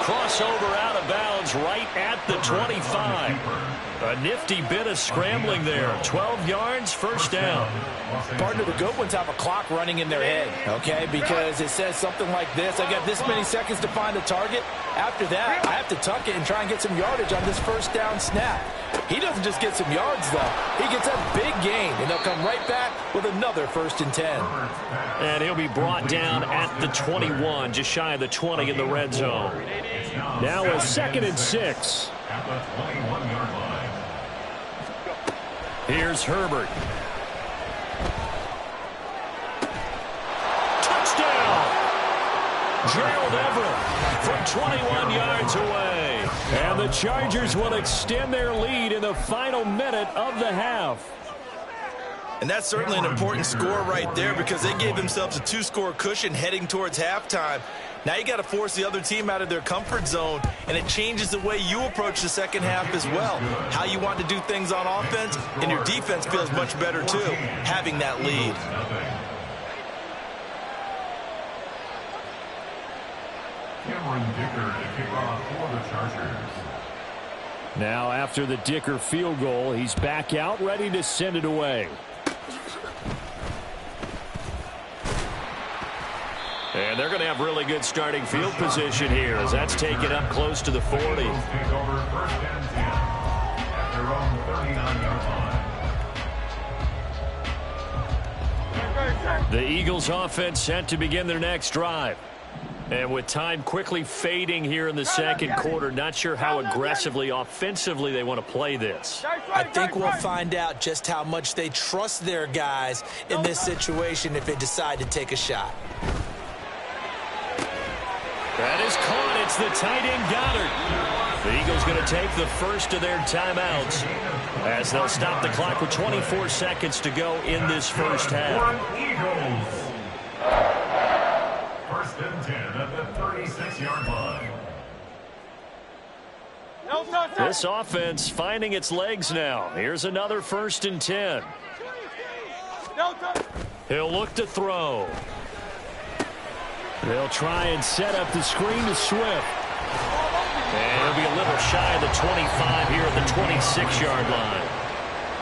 Crossover out of bounds right at the 25. A nifty bit of scrambling there. 12 yards, 1st down. Partner, the good ones have a clock running in their head, okay? Because it says something like this. I got this many seconds to find a target. After that, I have to tuck it and try and get some yardage on this 1st down snap. He doesn't just get some yards, though. He gets a big gain, and they'll come right back with another 1st and 10. And he'll be brought down at the 21, just shy of the 20 in the red zone. Now a 2nd and 6. At the 21-yard line. Here's Herbert. Touchdown! Gerald Everett from 21 yards away. And the Chargers will extend their lead in the final minute of the half. And that's certainly an important score right there because they gave themselves a 2-score cushion heading towards halftime. Now you got to force the other team out of their comfort zone, and it changes the way you approach the second half as well. How you want to do things on offense, and your defense feels much better too, having that lead. Cameron Dicker to kick off for the Chargers. Now after the Dicker field goal, he's back out ready to send it away. And they're going to have really good starting field position here as that's taken up close to the 40. Take over 1st and 10 at their own 39-yard line. The Eagles offense set to begin their next drive. And with time quickly fading here in the second quarter, not sure how aggressively, offensively they want to play this. I think we'll find out just how much they trust their guys in this situation if they decide to take a shot. That is caught. It's the tight end Goddard. The Eagles going to take the first of their timeouts as they'll stop the clock with 24 seconds to go in this first half. First and 10 at the 36-yard line. This offense finding its legs now. Here's another first and 10. He'll look to throw. They'll try and set up the screen to Swift. And he'll be a little shy of the 25 here at the 26-yard line.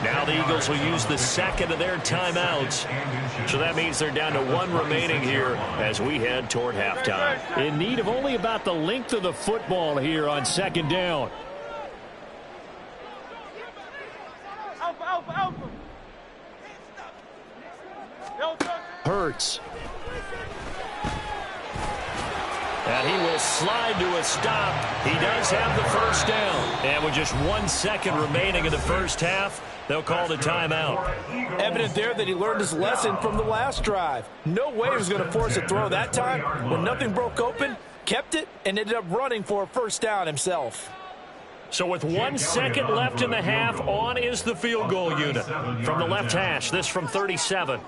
Now the Eagles will use the second of their timeouts. So that means they're down to one remaining here as we head toward halftime. In need of only about the length of the football here on second down. Hurts. And he will slide to a stop. He does have the first down. And with just 1 second remaining in the first half, they'll call the timeout. Evident there that he learned his lesson from the last drive. No way he was going to force a throw that time. When nothing broke open, kept it, and ended up running for a first down himself. So with 1 second left in the half, on is the field goal unit. From the left hash, this from 37.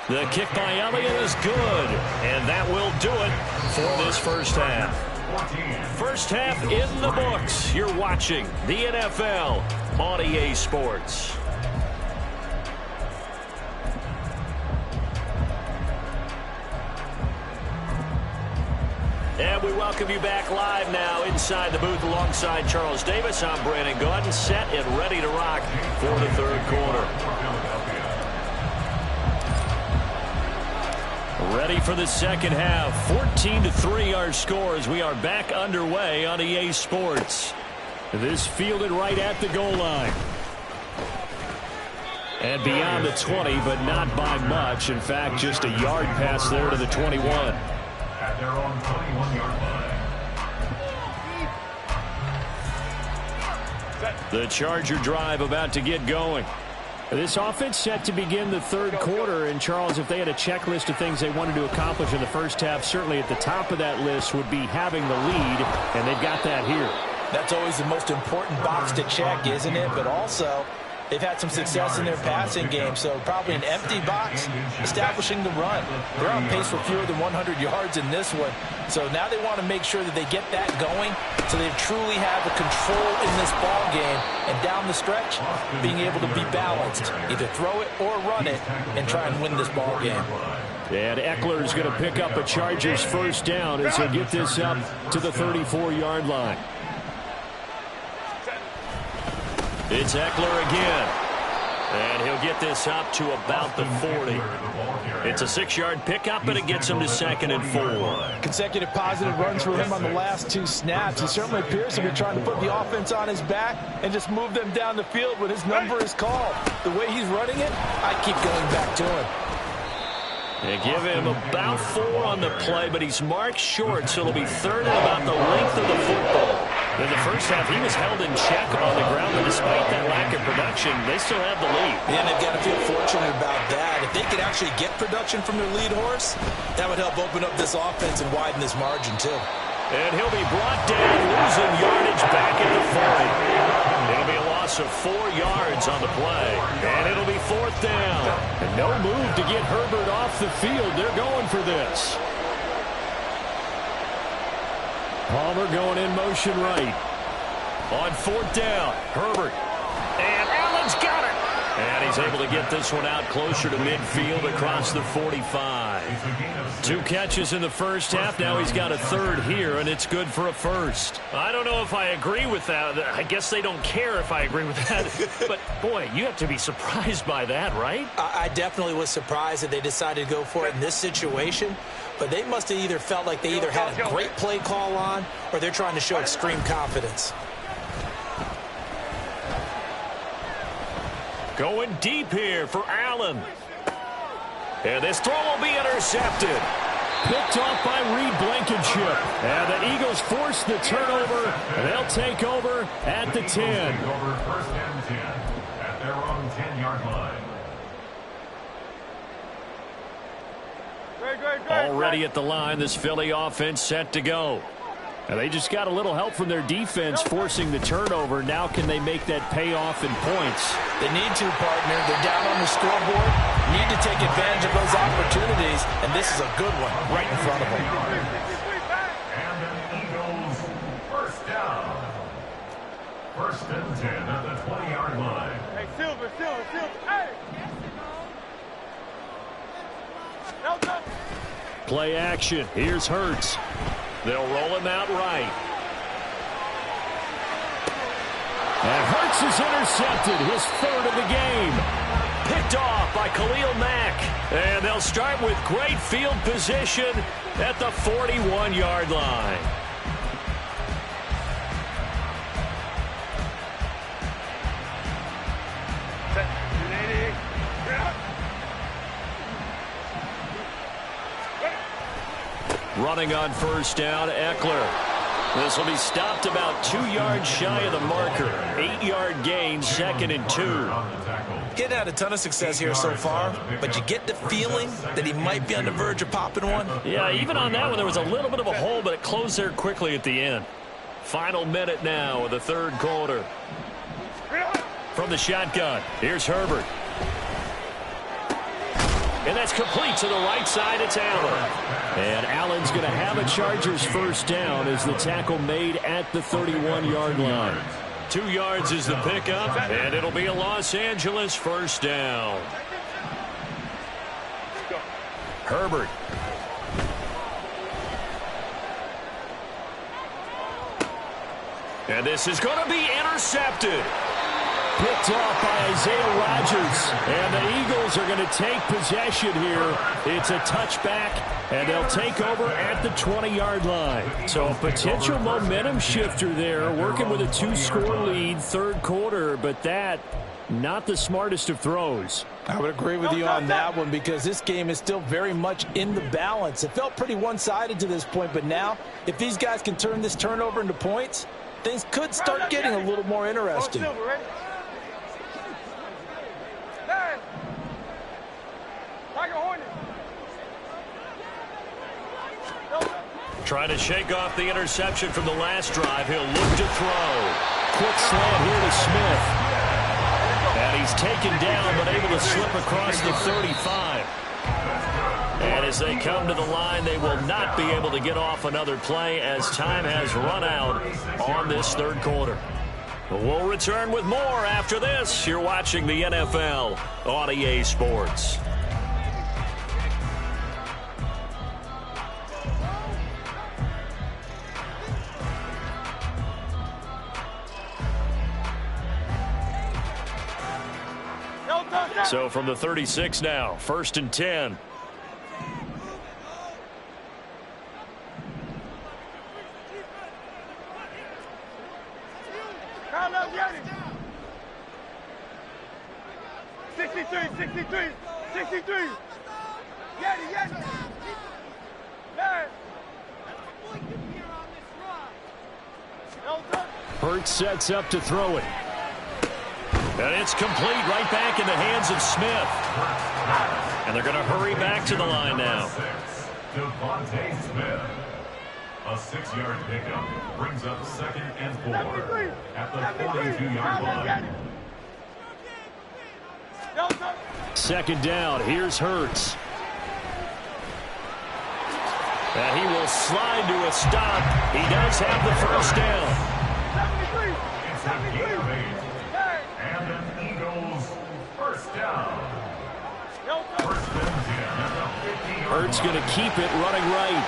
The kick by Elliott is good, and that will do it for this first half. First half in the books. You're watching the NFL on EA Sports. And we welcome you back live now inside the booth alongside Charles Davis. I'm Brandon Gaudin, set and ready to rock for the third quarter. Ready for the second half. 14-3 our score as we are back underway on EA Sports. This fielded right at the goal line. And beyond the 20, but not by much. In fact, just a yard pass there to the 21. At their own 21-yard line. The Charger drive about to get going. This offense set to begin the third quarter. And, Charles, if they had a checklist of things they wanted to accomplish in the first half, certainly at the top of that list would be having the lead, and they've got that here. That's always the most important box to check, isn't it? But also, they've had some success in their passing game, so probably an empty box establishing the run. They're on pace for fewer than 100 yards in this one. So now they want to make sure that they get that going so they truly have a control in this ball game. And down the stretch, being able to be balanced. Either throw it or run it and try and win this ball game. And Eckler is going to pick up a Chargers first down as they get this up to the 34-yard line. It's Eckler again. And he'll get this up to about the 40. It's a 6-yard pickup, but it gets him to 2nd and 4. Consecutive positive runs for him on the last 2 snaps. He certainly appears to be trying to put the offense on his back and just move them down the field when his number is called. The way he's running it, I keep going back to him. They give him about 4 on the play, but he's marked short, so it'll be 3rd and about the length of the football. In the first half, he was held in check on the ground, but despite that lack of production, they still have the lead. Yeah, they've got to feel fortunate about that. If they could actually get production from their lead horse, that would help open up this offense and widen this margin, too. And he'll be brought down, losing yardage back at the 40. It'll be a loss of 4 yards on the play, and it'll be 4th down. And no move to get Herbert off the field. They're going for this. Palmer going in motion right. On 4th down, Herbert. And Allen's got it. And he's He's able to get this one out closer to midfield across the 45. 2 catches in the first half. Now he's got a third here, and it's good for a first. I don't know if I agree with that. I guess they don't care if I agree with that. But, boy, you have to be surprised by that, right? I definitely was surprised that they decided to go for it in this situation. But they must have either felt like they either had a great play call on or they're trying to show extreme confidence. Going deep here for Allen. And this throw will be intercepted. Picked off by Reed Blankenship. And the Eagles force the turnover. And they'll take over at the 10. Take over first and 10 at their own 10-yard line. Already at the line, this Philly offense set to go. And they just got a little help from their defense forcing the turnover. Now can they make that pay off in points? They need to, partner. They're down on the scoreboard. Need to take advantage of those opportunities, and this is a good one right in front of them. And the Eagles first down. First and 10 at the 20-yard line. Hey, Silver. Hey! No, no. Play action. Here's Hurts. They'll roll him out right. And Hurts is intercepted. His third of the game. Picked off by Khalil Mack. And they'll start with great field position at the 41-yard line. Running on first down, Eckler. This will be stopped about 2 yards shy of the marker. 8-yard gain, 2nd and 2. Getting had a ton of success here so far, but you get the feeling that he might be on the verge of popping one. Yeah, even on that one, there was a little bit of a hole, but it closed there quickly at the end. Final minute now of the third quarter. From the shotgun, here's Herbert. And that's complete to the right side. It's Allen. And Allen's going to have a Chargers first down as the tackle made at the 31-yard line. 2 yards is the pickup, and it'll be a Los Angeles first down. Herbert. And this is going to be intercepted. Picked off by Isaiah Rodgers. And the Eagles are going to take possession here. It's a touchback, and they'll take over at the 20-yard line. So a potential momentum shifter there, working with a 2-score lead, third quarter, but that, not the smartest of throws. I would agree with you on that one because this game is still very much in the balance. It felt pretty one-sided to this point, but now if these guys can turn this turnover into points, things could start getting a little more interesting. Trying to shake off the interception from the last drive. He'll look to throw. Quick slant here to Smith. And he's taken down but able to slip across the 35. And as they come to the line, they will not be able to get off another play as time has run out on this third quarter. We'll return with more after this. You're watching the NFL on EA Sports. So from the 36 now, 1st and 10. Count up, Yanni. 63. Yanni. Man. Hurts sets up to throw it. And it's complete right back in the hands of Smith. And they're going to hurry back to the line now. Devontae Smith. A 6-yard pickup brings up 2nd and 4 at the 42-yard line. 2nd down. Here's Hurts. And he will slide to a stop. He does have the first down. It's a gain of 8. And an Eagles first down. Ertz going to keep it running right.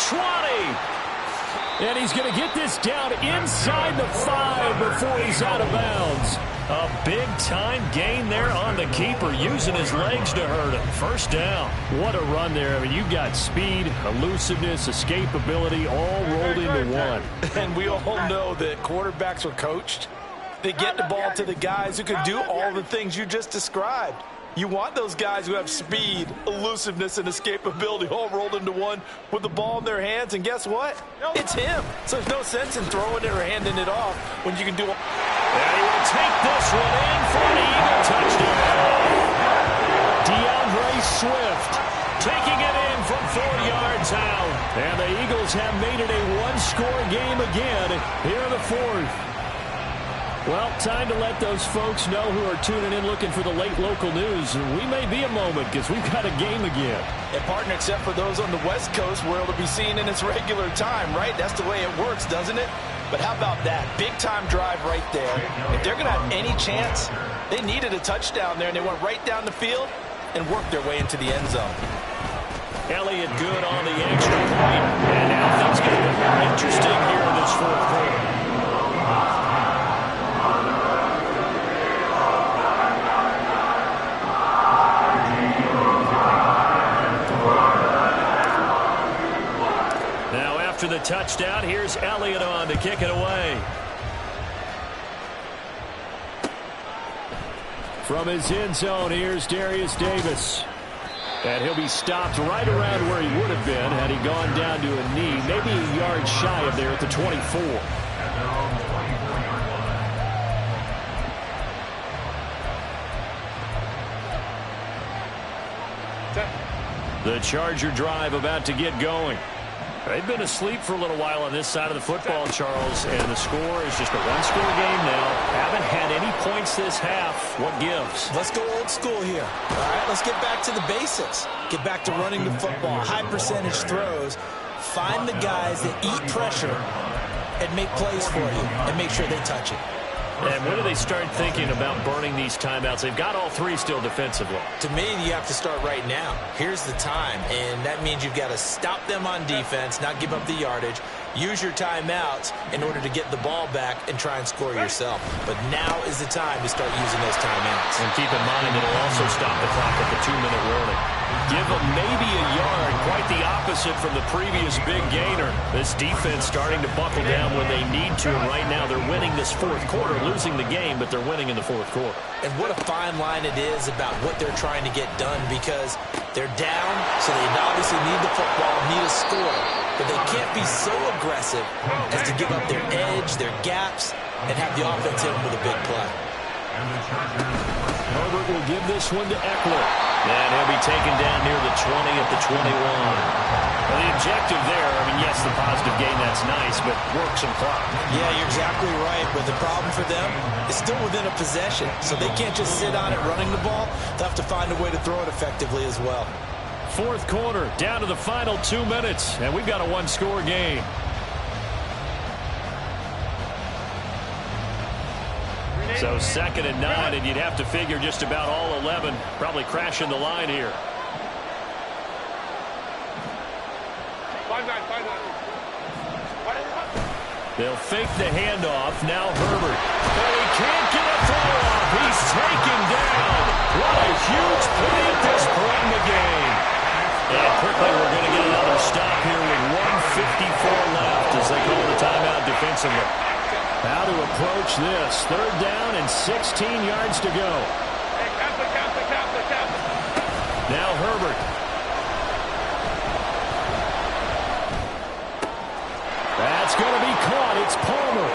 20. And he's going to get this down inside the 5 before he's out of bounds. A big-time gain there on the keeper, using his legs to hurt him. First down. What a run there. I mean, you've got speed, elusiveness, escapability, all rolled into one. And we all know that quarterbacks are coached. They get the ball to the guys who can do all the things you just described. You want those guys who have speed, elusiveness, and escapability all rolled into one with the ball in their hands. And guess what? It's him. So there's no sense in throwing it or handing it off when you can do it. And he will take this one in for an Eagle touchdown. DeAndre Swift taking it in from 4 yards out. And the Eagles have made it a one-score game again here in the 4th. Well, time to let those folks know who are tuning in looking for the late local news. We may be a moment because we've got a game again. And partner, except for those on the West Coast where it'll be seen in its regular time, right? That's the way it works, doesn't it? But how about that? Big-time drive right there. If they're going to have any chance, they needed a touchdown there, and they went right down the field and worked their way into the end zone. Elliott good on the extra point. And now things get a bit more interesting here in this 4th quarter. After the touchdown, here's Elliott on to kick it away. From his end zone, here's Darius Davis. And he'll be stopped right around where he would have been had he gone down to a knee, maybe a yard shy of there at the 24. The Charger drive about to get going. They've been asleep for a little while on this side of the football, Charles, and the score is just a one-score game now. Haven't had any points this half. What gives? Let's go old school here. All right, let's get back to the basics. Get back to running the football, high percentage throws. Find the guys that eat pressure and make plays for you and make sure they touch it. And when do they start thinking about burning these timeouts? They've got all 3 still defensively. To me, you have to start right now. Here's the time, and that means you've got to stop them on defense, not give up the yardage, use your timeouts in order to get the ball back and try and score yourself. But now is the time to start using those timeouts. And keep in mind, it'll also stop the clock at the 2-minute warning. Give them maybe a yard, quite the opposite from the previous big gainer. This defense starting to buckle down when they need to, and right now they're winning this 4th quarter, losing the game, but they're winning in the 4th quarter. And what a fine line it is about what they're trying to get done, because they're down, so they obviously need the football, need a score, but they can't be so aggressive as to give up their edge, their gaps, and have the offense hit them with a big play. Herbert will give this one to Eckler. And he'll be taken down near the 20 at the 21. Well, the objective there, I mean, yes, the positive gain, that's nice, but work some clock. Yeah, you're exactly right, but the problem for them is still within a possession, so they can't just sit on it running the ball. They'll have to find a way to throw it effectively as well. 4th quarter, down to the final 2 minutes, and we've got a one-score game. So 2nd and 9, and you'd have to figure just about all 11 probably crashing the line here. They'll fake the handoff. Now Herbert. But he can't get a throw off. He's taken down. What a huge play at this point in the game. And quickly we're going to get another stop here with 1:54 left as they call the timeout defensively. How to approach this. 3rd down and 16 yards to go. Now Herbert. That's going to be caught. It's Palmer.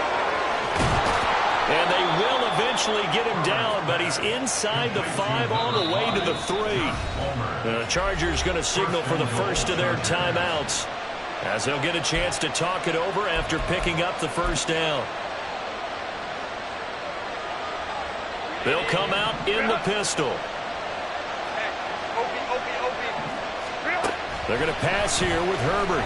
And they will eventually get him down, but he's inside the 5 on the way to the 3. The Chargers going to signal for the first of their timeouts as they'll get a chance to talk it over after picking up the 1st down. They'll come out in the pistol. They're going to pass here with Herbert.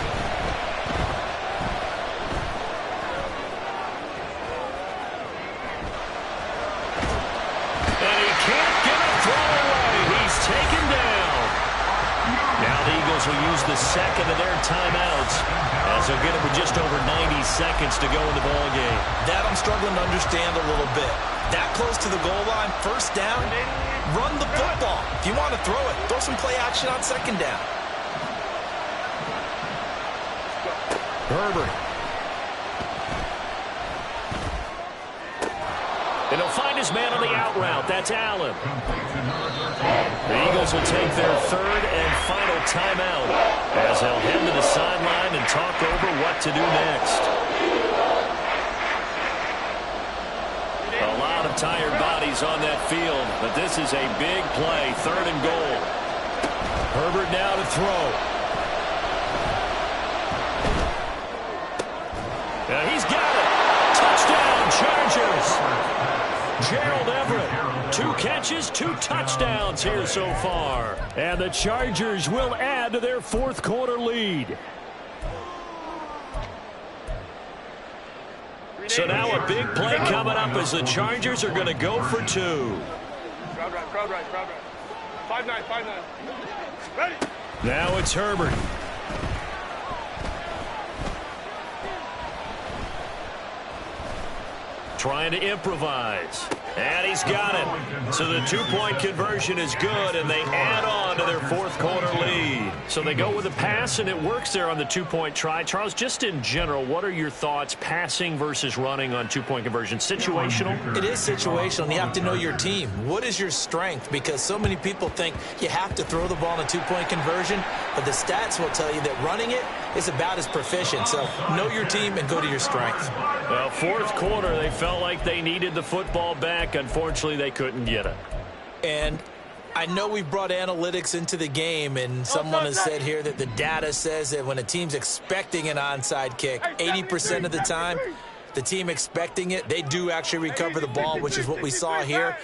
And he can't get a throw away. He's use the second of their timeouts as they'll get it with just over 90 seconds to go in the ballgame. That I'm struggling to understand a little bit. That close to the goal line, first down, run the football. If you want to throw it, throw some play action on second down. Herbert. And he'll find his man on the out route. That's Allen. The Eagles will take their third and final timeout as they'll head to the sideline and talk over what to do next. A lot of tired bodies on that field, but this is a big play, third and goal. Herbert now to throw. And he's got it. Touchdown, Chargers. Gerald Everett, 2 catches, 2 touchdowns here so far. And the Chargers will add to their fourth quarter lead. So now a big play coming up as the Chargers are going to go for 2. Crowd right. 5-9. Ready? Now it's Herbert. Trying to improvise. And he's got it. So the 2-point conversion is good, and they add on to their fourth quarter lead. So they go with a pass, and it works there on the 2-point try. Charles, just in general, what are your thoughts passing versus running on 2-point conversion? Situational? It is situational, and you have to know your team. What is your strength? Because so many people think you have to throw the ball in a 2-point conversion, but the stats will tell you that running it is about as proficient. So know your team and go to your strength. Well, fourth quarter, they felt like they needed the football back. Unfortunately, they couldn't get it. And I know we brought analytics into the game, and someone has said here that the data says that when a team's expecting an onside kick, 80% of the time, the team expecting it, they do actually recover the ball, which is what we saw here.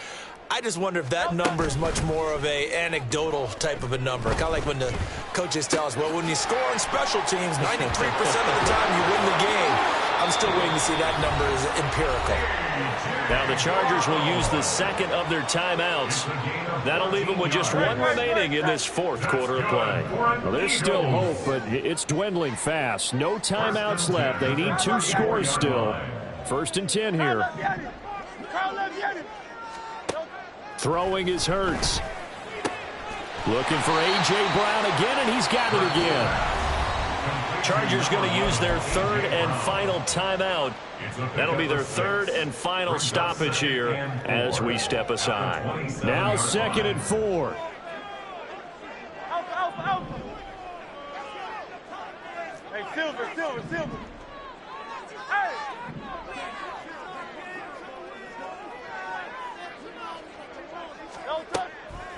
I just wonder if that number is much more of a anecdotal type of a number. Kind of like when the coaches tell us, well, when you score on special teams, 93% of the time you win the game. I'm still waiting to see that number is empirical. Now the Chargers will use the second of their timeouts. That'll leave them with just 1 remaining in this fourth quarter of play. Well, there's still hope, but it's dwindling fast. No timeouts left. They need 2 scores still. 1st and 10 here. Throwing is Hurts. Looking for A.J. Brown again, and he's got it again. Chargers going to use their third and final timeout. That'll be their third and final stoppage here as we step aside. Now 2nd and 4. Out. Hey, Silver. Hey!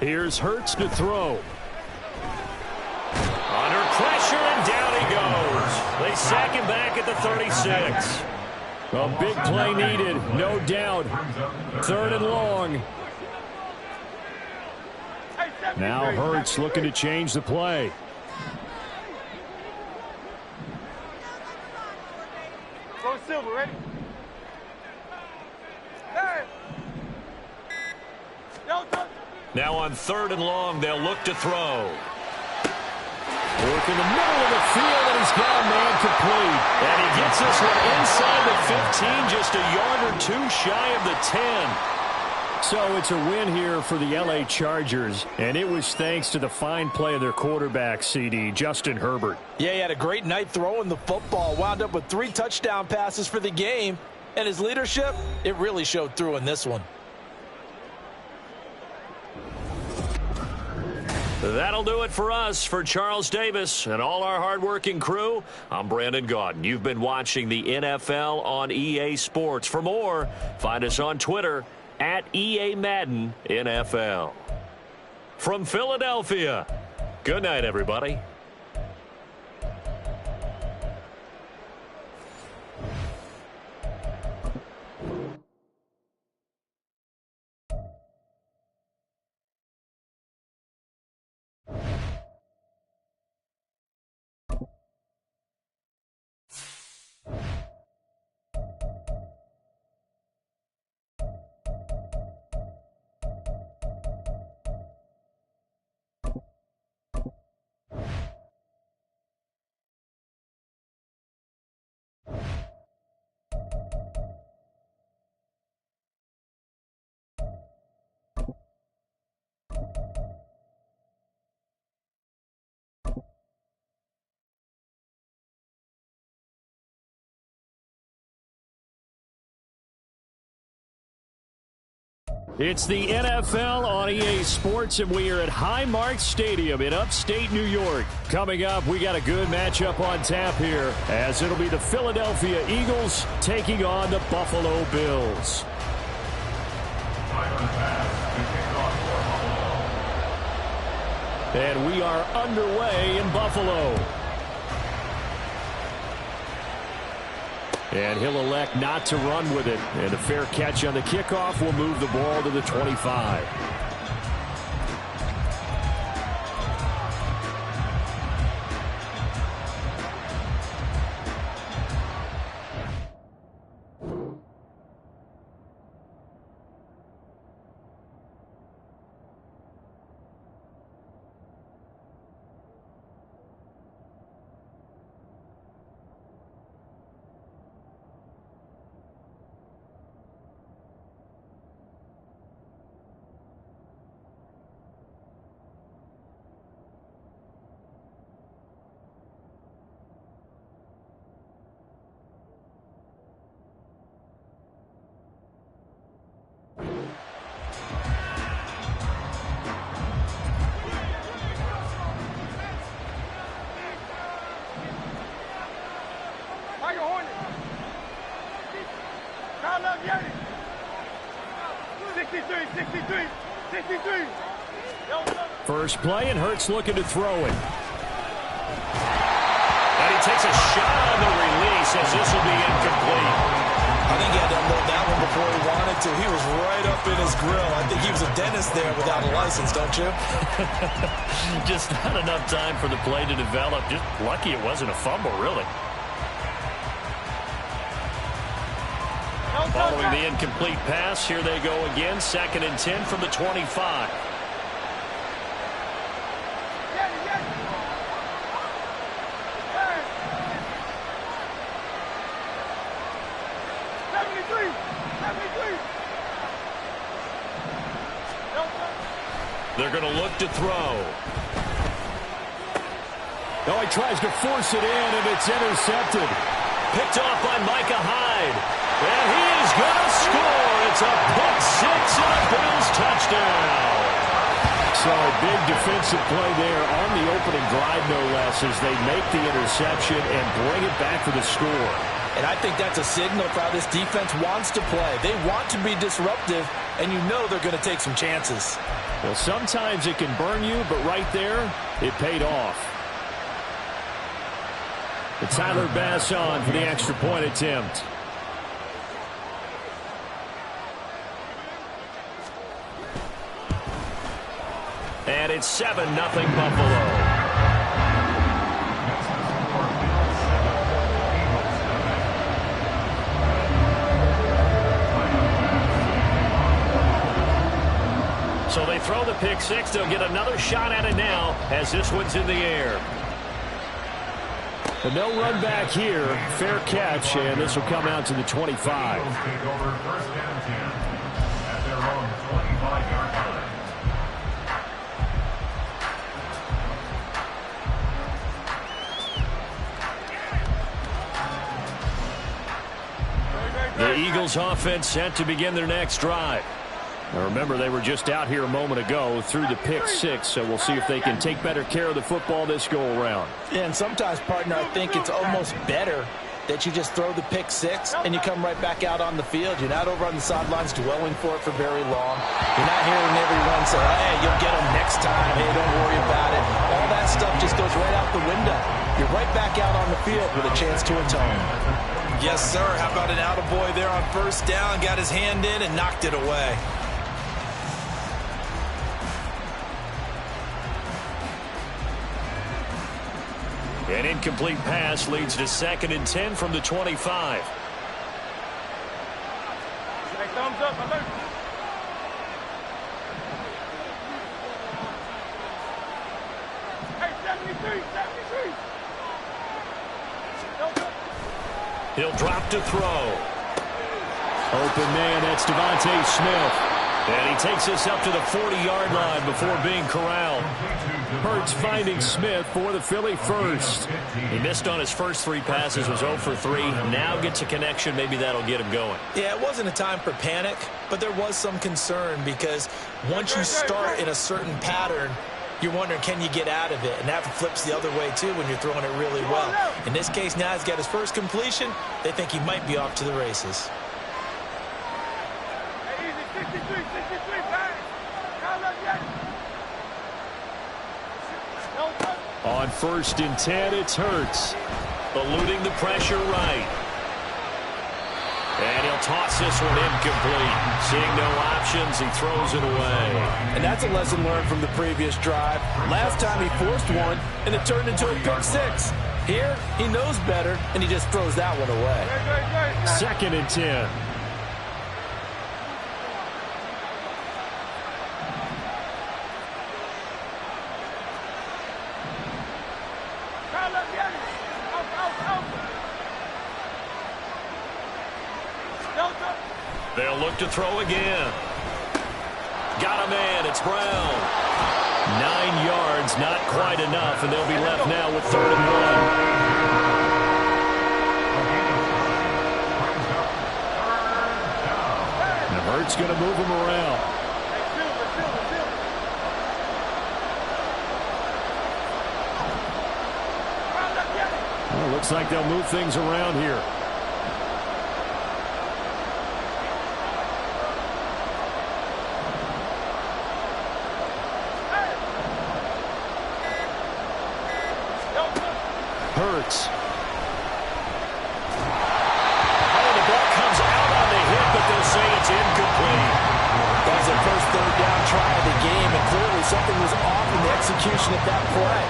Here's Hurts to throw. Under pressure, and down he goes. They sack him back at the 36. A big play needed, no doubt. 3rd and long. Now Hurts looking to change the play. Go Silver, ready? Hey! Now on 3rd and long, they'll look to throw. Work in the middle of the field, and he's got a man complete. And he gets this one inside the 15, just a yard or 2 shy of the 10. So it's a win here for the L.A. Chargers, and it was thanks to the fine play of their quarterback, CD, Justin Herbert. Yeah, he had a great night throwing the football. Wound up with 3 touchdown passes for the game. And his leadership, it really showed through in this one. That'll do it for us. For Charles Davis and all our hardworking crew, I'm Brandon Gaudin. You've been watching the NFL on EA Sports. For more, find us on Twitter at EA Madden NFL. From Philadelphia, good night, everybody. It's the NFL on EA Sports, and we are at Highmark Stadium in upstate New York. Coming up, we got a good matchup on tap here, as it'll be the Philadelphia Eagles taking on the Buffalo Bills. And we are underway in Buffalo. And he'll elect not to run with it. And a fair catch on the kickoff will move the ball to the 25. First play, and Hurts looking to throw it. And he takes a shot on the release, as this will be incomplete. I think he had to unload that one before he wanted to. He was right up in his grill. I think he was a dentist there without a license, don't you? Just not enough time for the play to develop. Just lucky it wasn't a fumble, really. Following the incomplete pass, here they go again. 2nd and 10 from the 25. They're going to look to throw. Oh, he tries to force it in, and it's intercepted. Picked off by Micah Hyde. And he is going to score. It's a pick six and a Bills touchdown. So a big defensive play there on the opening drive, no less, as they make the interception and bring it back for the score. And I think that's a signal for how this defense wants to play. They want to be disruptive, and you know they're going to take some chances. Well, sometimes it can burn you, but right there, it paid off. It's Tyler Bass on for the extra point attempt. And it's 7-0 Buffalo. So they throw the pick six. They'll get another shot at it now as this one's in the air. And they'll run back here. Fair catch, and this will come out to the 25. Take over 1st and 10 at their own 25-yard line. The Eagles offense set to begin their next drive. Now remember, they were just out here a moment ago through the pick six, so we'll see if they can take better care of the football this go-around. Yeah, and sometimes, partner, I think it's almost better that you just throw the pick six and you come right back out on the field. You're not over on the sidelines dwelling for it for very long. You're not hearing everyone say, hey, you'll get them next time. Hey, don't worry about it. All that stuff just goes right out the window. You're right back out on the field with a chance to atone. Yes, sir. How about an attaboy there on 1st down? Got his hand in and knocked it away. An incomplete pass leads to 2nd and 10 from the 25. Hey, thumbs up, alert. Hey, 73. He'll drop to throw. Open man, that's Devontae Smith. And he takes this up to the 40-yard line before being corralled. Hurts finding Smith for the Philly first. He missed on his first 3 passes, was 0 for 3. Now gets a connection. Maybe that'll get him going. Yeah, it wasn't a time for panic, but there was some concern because once you start in a certain pattern, you're wondering, can you get out of it? And that flips the other way, too, when you're throwing it really well. In this case, now he's got his first completion. They think he might be off to the races. Easy, 63, bang. Count up yet. On 1st and 10, it's Hurts. Eluding the pressure right. And he'll toss this one incomplete. Seeing no options, he throws it away. And that's a lesson learned from the previous drive. Last time he forced one, and it turned into a pick 6. Here, he knows better, and he just throws that one away. 2nd and 10. They'll look to throw again. Got a man. It's Brown. 9 yards, not quite enough, and they'll be left now with 3rd and 1. And Hurts going to move him around. Well, looks like they'll move things around here. Hurts. Oh, the ball comes out on the hit, but they'll say it's incomplete. That was their first 3rd down try of the game, and clearly something was off in the execution of that play.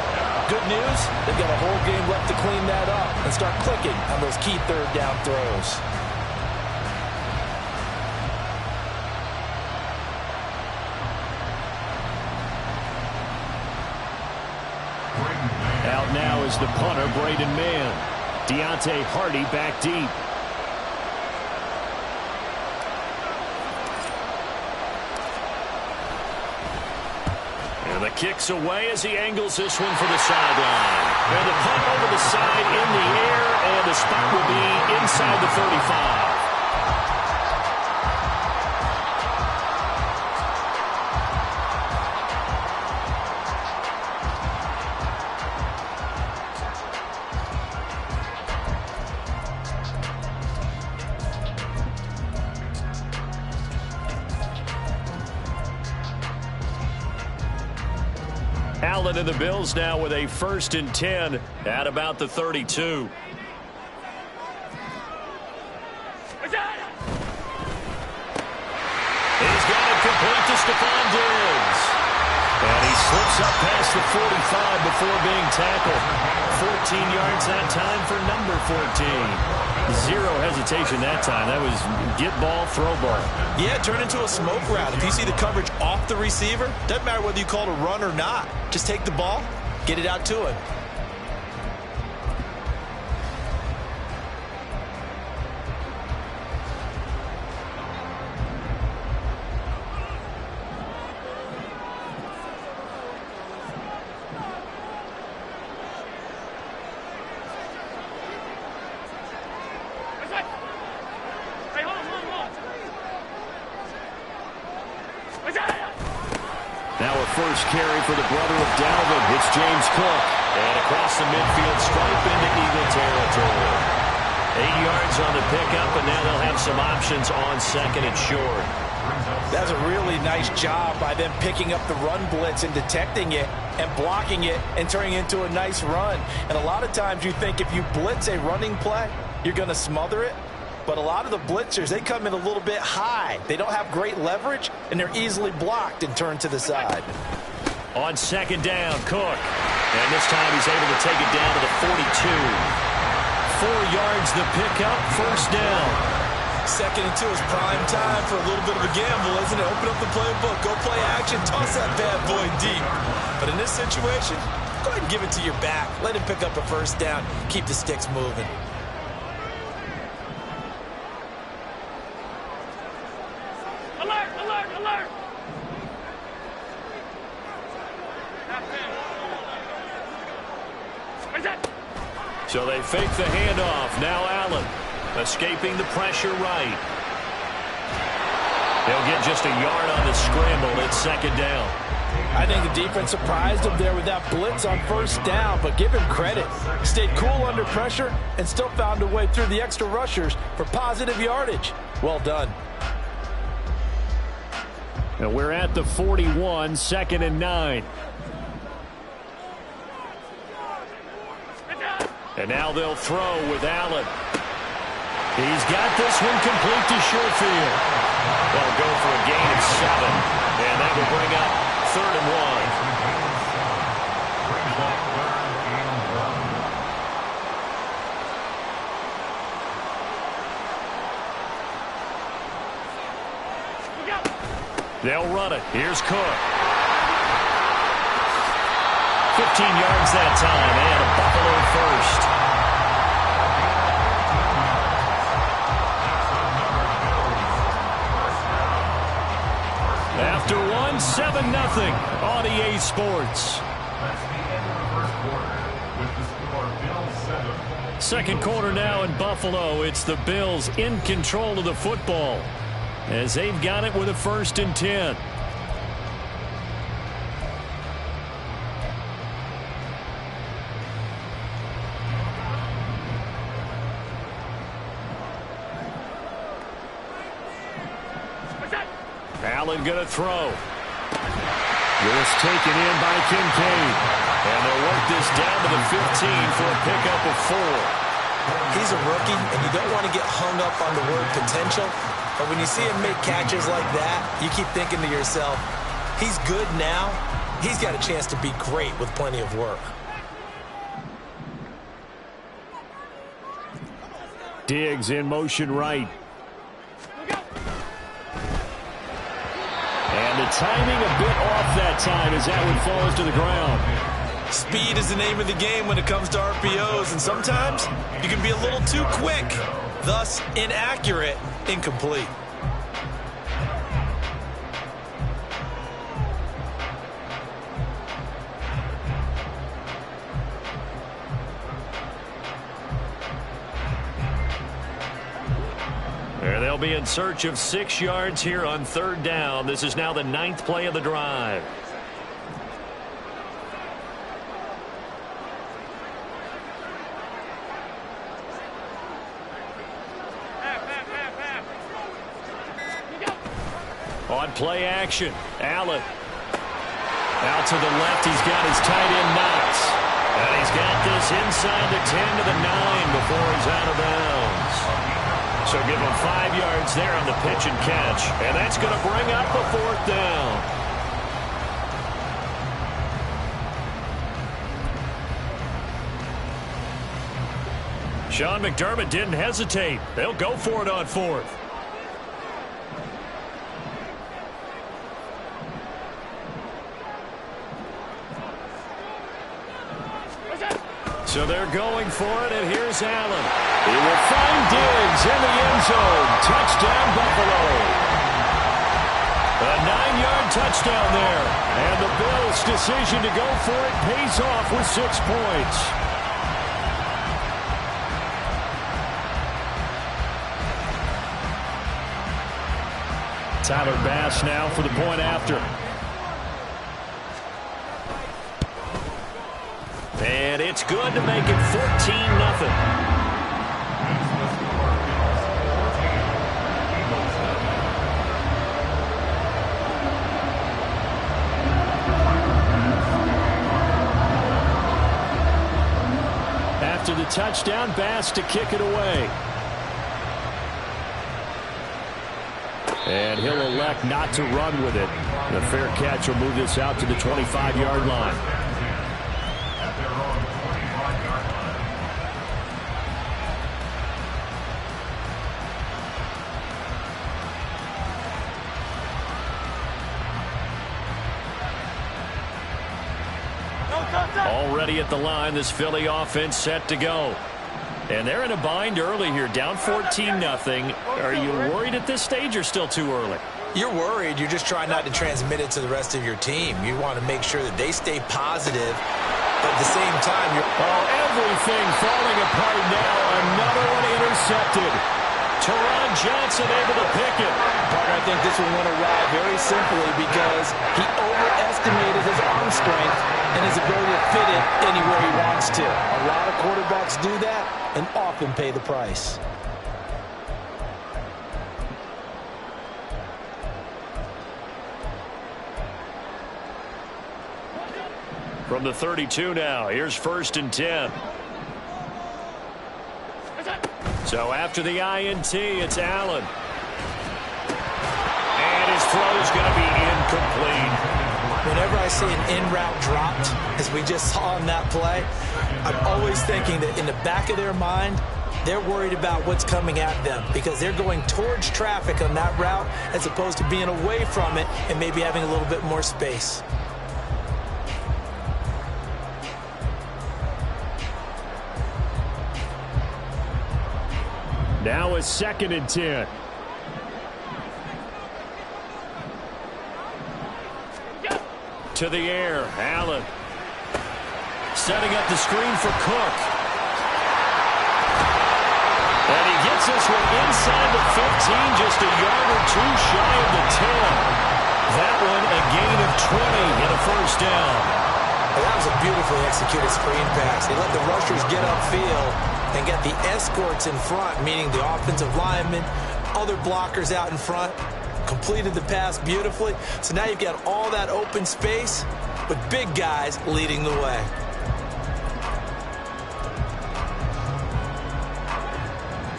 Good news, they've got a whole game left to clean that up and start clicking on those key 3rd down throws. Out now is the punter, Braden Mann. Deontay Hardy back deep. And the kick's away as he angles this one for the sideline. And the punt over the side in the air, and the spot will be inside the 35. Allen and the Bills now with a 1st and 10 at about the 32. He's got it complete to Stephon Diggs. And he slips up past the 45 before being tackled. 14 yards that time for number 14. Zero hesitation that time. That was get ball, throw ball. Yeah, turn into a smoke route. If you see the coverage off the receiver, doesn't matter whether you call it a run or not. Just take the ball, get it out to him. Now a first carry for the brother of Dalvin. It's James Cook. And across the midfield stripe into Eagle territory. 8 yards on the pickup, and now they'll have some options on 2nd and short. That's a really nice job by them picking up the run blitz and detecting it and blocking it and turning it into a nice run. And a lot of times you think if you blitz a running play, you're going to smother it. But a lot of the blitzers, they come in a little bit high. They don't have great leverage, and they're easily blocked and turned to the side. On 2nd down, Cook. And this time he's able to take it down to the 42. 4 yards the pickup, 1st down. 2nd and 2 is prime time for a little bit of a gamble, isn't it? Open up the playbook, go play action, toss that bad boy deep. But in this situation, go ahead and give it to your back. Let him pick up a 1st down, keep the sticks moving. Alert, alert, alert! So they fake the handoff. Now Allen escaping the pressure right. They'll get just a yard on the scramble. It's second down. I think the defense surprised him there with that blitz on first down, but give him credit. Stayed cool under pressure and still found a way through the extra rushers for positive yardage. Well done. And we're at the 41, 2nd and 9. And now they'll throw with Allen. He's got this one complete to Sherfield. They'll go for a gain of 7. And that will bring up 3rd and 1. They'll run it. Here's Cook. 15 yards that time, and a Buffalo first. After 7-0 on EA Sports. That's the end of the first quarter with the score Bills 7. Second quarter now in Buffalo. It's the Bills in control of the football as they've got it with a 1st and 10. Allen going to throw. This taken in by Kincaid. And they'll work this down to the 15 for a pickup of 4. He's a rookie, and you don't want to get hung up on the word potential. But when you see him make catches like that, you keep thinking to yourself, he's good now. He's got a chance to be great with plenty of work. Diggs in motion right. And the timing a bit off that time as that one falls to the ground. Speed is the name of the game when it comes to RPOs, and sometimes you can be a little too quick, thus inaccurate, incomplete. They'll be in search of 6 yards here on 3rd down. This is now the 9th play of the drive. On play action, Allen. Out to the left, he's got his tight end Knox. And he's got this inside the 10 to the 9 before he's out of bounds. So give him 5 yards there on the pitch and catch. And that's going to bring up a 4th down. Sean McDermott didn't hesitate. They'll go for it on 4th. So they're going for it, and here's Allen. He will find Diggs in the end zone. Touchdown, Buffalo. A 9-yard touchdown there. And the Bills' decision to go for it pays off with 6 points. Tyler Bass now for the point after. And it's good to make it 14-0. After the touchdown, Bass to kick it away. And he'll elect not to run with it. The fair catch will move this out to the 25-yard line. Already at the line, this Philly offense set to go. And they're in a bind early here, down 14-0. Are you worried at this stage or still too early? You're worried. You're just trying not to transmit it to the rest of your team. You want to make sure that they stay positive But at the same time, everything falling apart now. Another one intercepted. Teron Johnson able to pick it. Partner, I think this one went awry very simply because he overestimated his arm strength and his ability to fit it anywhere he wants to. A lot of quarterbacks do that and often pay the price. From the 32 now, here's 1st and 10. So after the INT, it's Allen. And his throw is going to be incomplete. Whenever I see an in-route dropped, as we just saw in that play, I'm always thinking that in the back of their mind, they're worried about what's coming at them because they're going towards traffic on that route as opposed to being away from it and maybe having a little bit more space. Now it's 2nd and 10. To the air, Allen. Setting up the screen for Cook. And he gets this one inside the 15, just a yard or two shy of the 10. That one a gain of 20 and a 1st down. Well, that was a beautifully executed screen pass. They let the rushers get upfield and get the escorts in front, meaning the offensive linemen, other blockers out in front, completed the pass beautifully. So now you've got all that open space with big guys leading the way.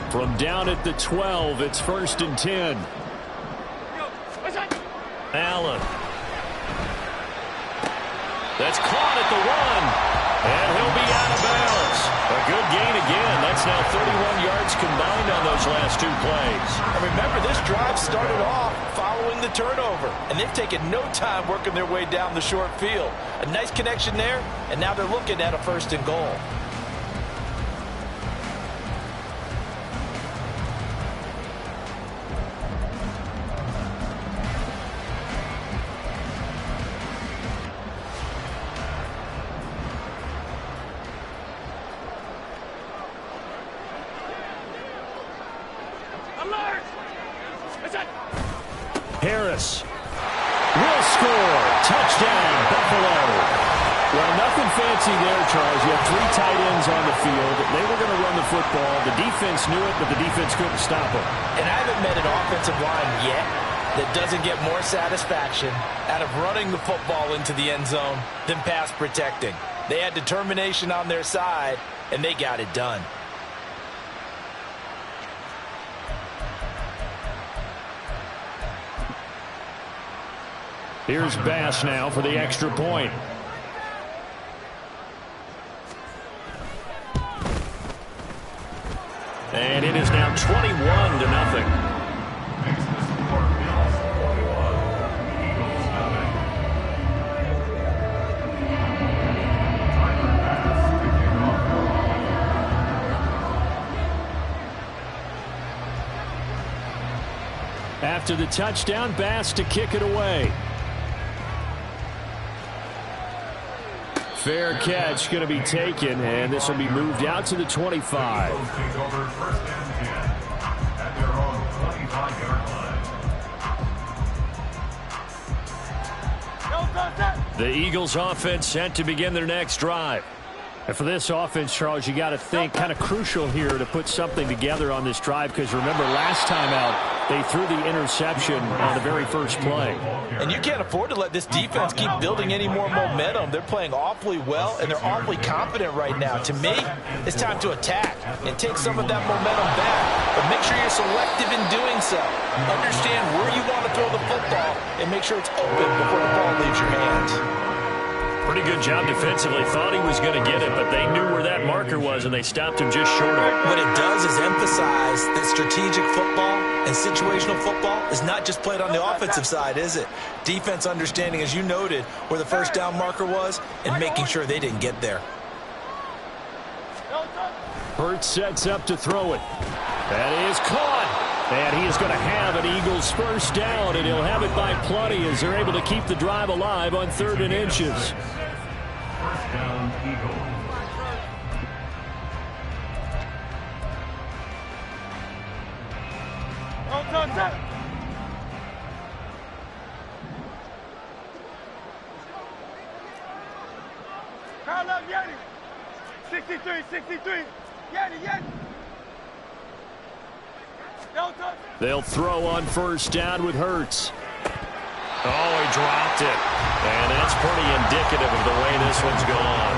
From down at the 12, it's 1st and 10. Allen. That's caught at the 1. And he'll be out of bounds. A good gain again. That's now 31 yards combined on those last 2 plays. And remember, this drive started off following the turnover. And they've taken no time working their way down the short field. A nice connection there, and now they're looking at a 1st and goal. Harris will score. Touchdown, Buffalo. Well, nothing fancy there, Charles. You have 3 tight ends on the field. They were going to run the football. The defense knew it, but the defense couldn't stop them. And I haven't met an offensive line yet that doesn't get more satisfaction out of running the football into the end zone than pass protecting. They had determination on their side, and they got it done. Here's Bass now for the extra point. And it is now 21-0. After the touchdown, Bass to kick it away. Fair catch going to be taken, and this will be moved out to the 25. The Eagles offense set to begin their next drive. And for this offense, Charles, you got to think kind of crucial here to put something together on this drive, because remember last time out they threw the interception on the very first play. And you can't afford to let this defense keep building any more momentum. They're playing awfully well, and they're awfully confident right now. To me, it's time to attack and take some of that momentum back. But make sure you're selective in doing so. Understand where you want to throw the football and make sure it's open before the ball leaves your hands. Pretty good job defensively. Thought he was going to get it, but they knew where that marker was, and they stopped him just short of it. What it does is emphasize that strategic football and situational football is not just played on the offensive side, is it? Defense understanding, as you noted, where the first down marker was and making sure they didn't get there. Hurts sets up to throw it. That is caught. And he is going to have an Eagles first down, and he'll have it by plenty as they're able to keep the drive alive on 3rd and inches. First down, Eagles. Don't touch it. Call up Yeti. 63, 63. Yeti. Don't touch it. They'll throw on first down with Hurts. Oh, he dropped it. And that's pretty indicative of the way this one's gone.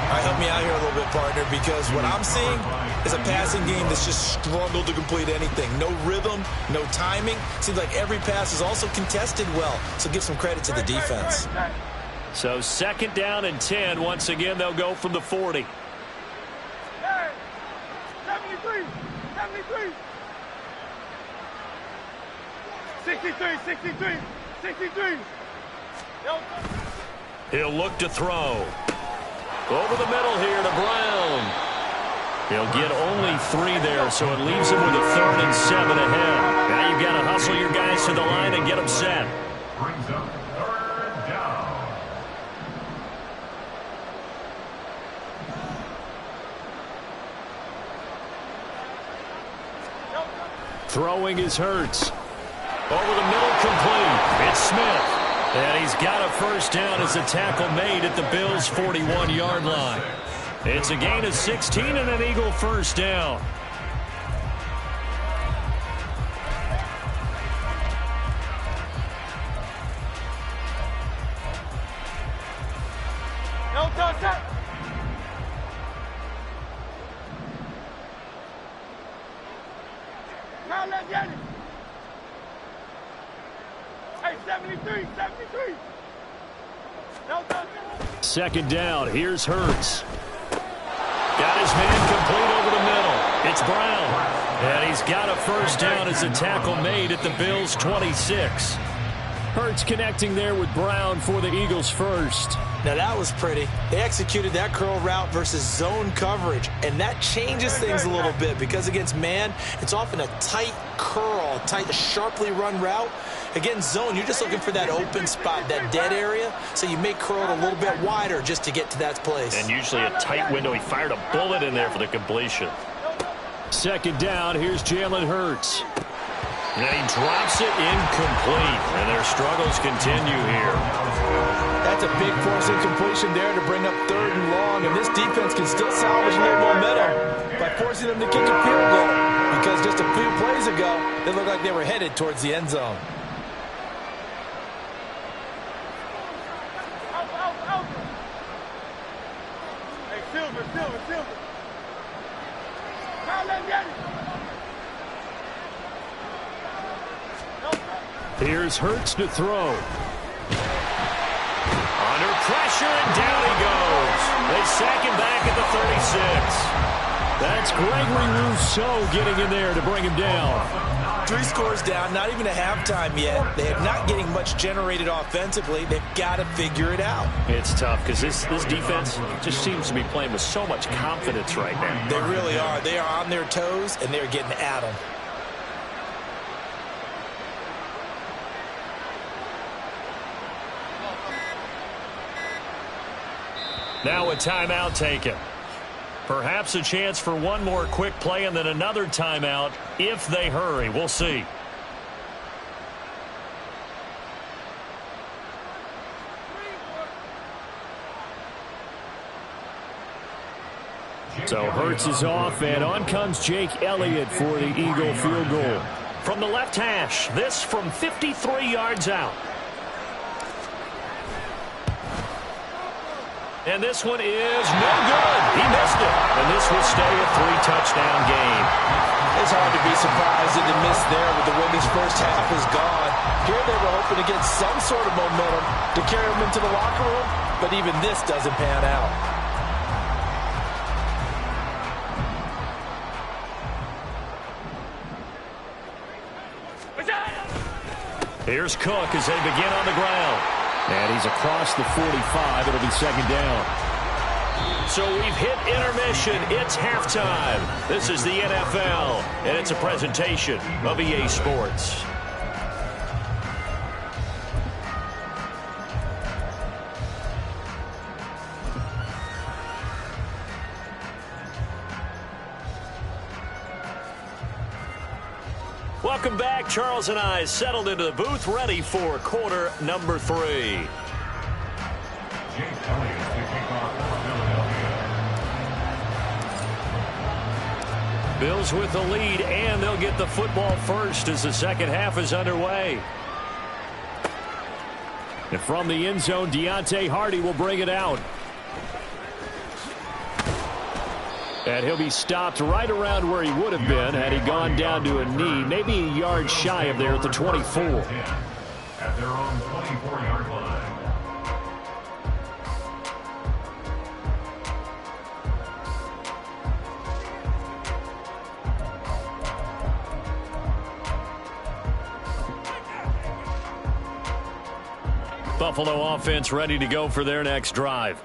All right, help me out here a little bit, partner, because what I'm seeing is a passing game that's just struggled to complete anything. No rhythm, no timing. Seems like every pass is also contested well, so give some credit to the defense. So second down and 10. Once again, they'll go from the 40. Hey, 73, 73. 63. Don't touch it. He'll look to throw. Over the middle here to Brown. He'll get only 3 there, so it leaves him with a 3rd and 7 ahead. Now you've got to hustle your guys to the line and get them set. Brings up 3rd down. Throwing is Hurts. Over the middle, complete. It's Smith. And he's got a first down as a tackle made at the Bills' 41-yard line. It's a gain of 16 and an Eagle first down. Don't touch it. Call up Yeti. Hey, 73. Don't touch it. Second down. Here's Hurts. Got his man complete over the middle. It's Brown. And he's got a first down as a tackle made at the Bills' 26. Hurts connecting there with Brown for the Eagles first. Now that was pretty. They executed that curl route versus zone coverage, and that changes things a little bit because against man, it's often a tight curl, tight, sharply run route. Against zone, you're just looking for that open spot, that dead area, so you make curl a little bit wider just to get to that place. And usually a tight window. He fired a bullet in there for the completion. Second down, here's Jalen Hurts. And he drops it incomplete, and their struggles continue here. That's a big force incompletion there to bring up 3rd and long, and this defense can still salvage a little momentum by forcing them to kick a field goal because just a few plays ago, they looked like they were headed towards the end zone. Out. Hey, Silver. Call up Yeti. Here's Hurts to throw. Under pressure, and down he goes. They sack him back at the 36. That's Gregory Rousseau getting in there to bring him down. 3 scores down, not even a halftime yet. They are not getting much generated offensively. They've got to figure it out. It's tough because this defense just seems to be playing with so much confidence right now. They really are. They are on their toes, and they're getting at them. Now a timeout taken. Perhaps a chance for one more quick play and then another timeout if they hurry. We'll see. So Hurts is off, and on comes Jake Elliott for the Eagle field goal. From the left hash, this from 53 yards out. And this one is no good. He missed it. And this will stay a 3-touchdown game. It's hard to be surprised at the miss there with the way this first half is gone. Here they were hoping to get some sort of momentum to carry them into the locker room, but even this doesn't pan out. Here's Cook as they begin on the ground. And he's across the 45. It'll be second down. So we've hit intermission. It's halftime. This is the NFL, and it's a presentation of EA Sports. Welcome back. Charles and I settled into the booth, ready for quarter number 3. Jake Elliott to kick off for Philadelphia. Bills with the lead, and they'll get the football first as the second half is underway. And from the end zone, Deontay Hardy will bring it out. And he'll be stopped right around where he would have been had he gone down to a knee, maybe a yard shy of there at the 24. At their own 24-yard line. Buffalo offense ready to go for their next drive.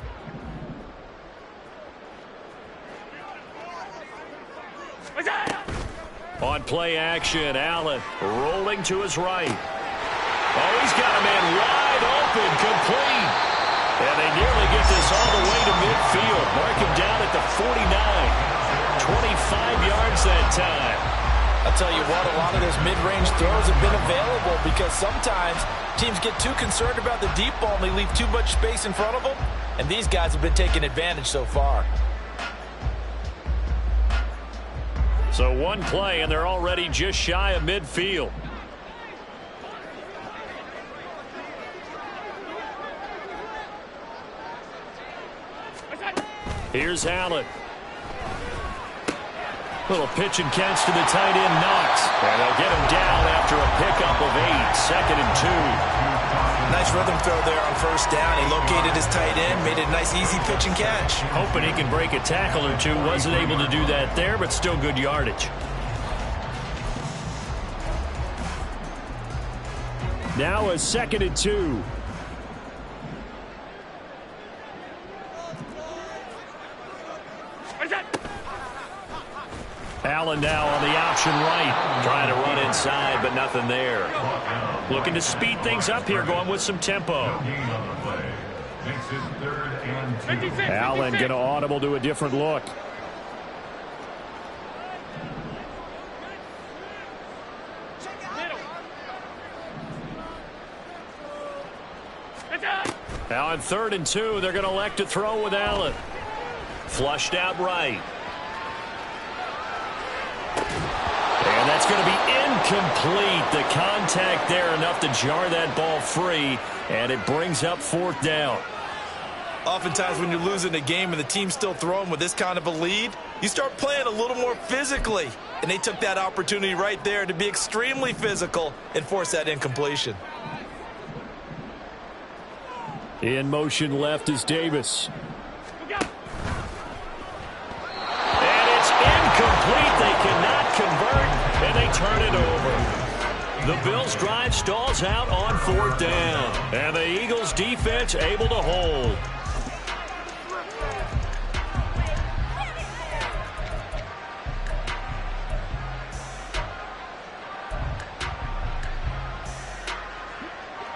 On play action, Allen rolling to his right. Oh, he's got a man wide open, complete. And they nearly get this all the way to midfield. Mark him down at the 49. 25 yards that time. I'll tell you what, a lot of those mid-range throws have been available because sometimes teams get too concerned about the deep ball and they leave too much space in front of them. And these guys have been taking advantage so far. So one play, and they're already just shy of midfield. Here's Allen. Little pitch and catch to the tight end, Knox. And they'll get him down after a pickup of 8, 2nd and 2. Nice rhythm throw there on first down. He located his tight end, made it a nice, easy pitch and catch. Hoping he can break a tackle or two. Wasn't able to do that there, but still good yardage. Now a 2nd and 2. Allen now on the option right. Trying to run inside, but nothing there. Looking to speed things up here, going with some tempo. Allen going to audible to a different look. Now on 3rd and 2, they're going to elect to throw with Allen. Flushed out right. And that's going to be incomplete. The contact there enough to jar that ball free, and it brings up 4th down. Oftentimes when you're losing a game and the team's still throwing with this kind of a lead, you start playing a little more physically. And they took that opportunity right there to be extremely physical and force that incompletion. In motion left is Davis. And it's incomplete. They cannot convert, and they turn it over. The Bills' drive stalls out on 4th down. And the Eagles' defense able to hold.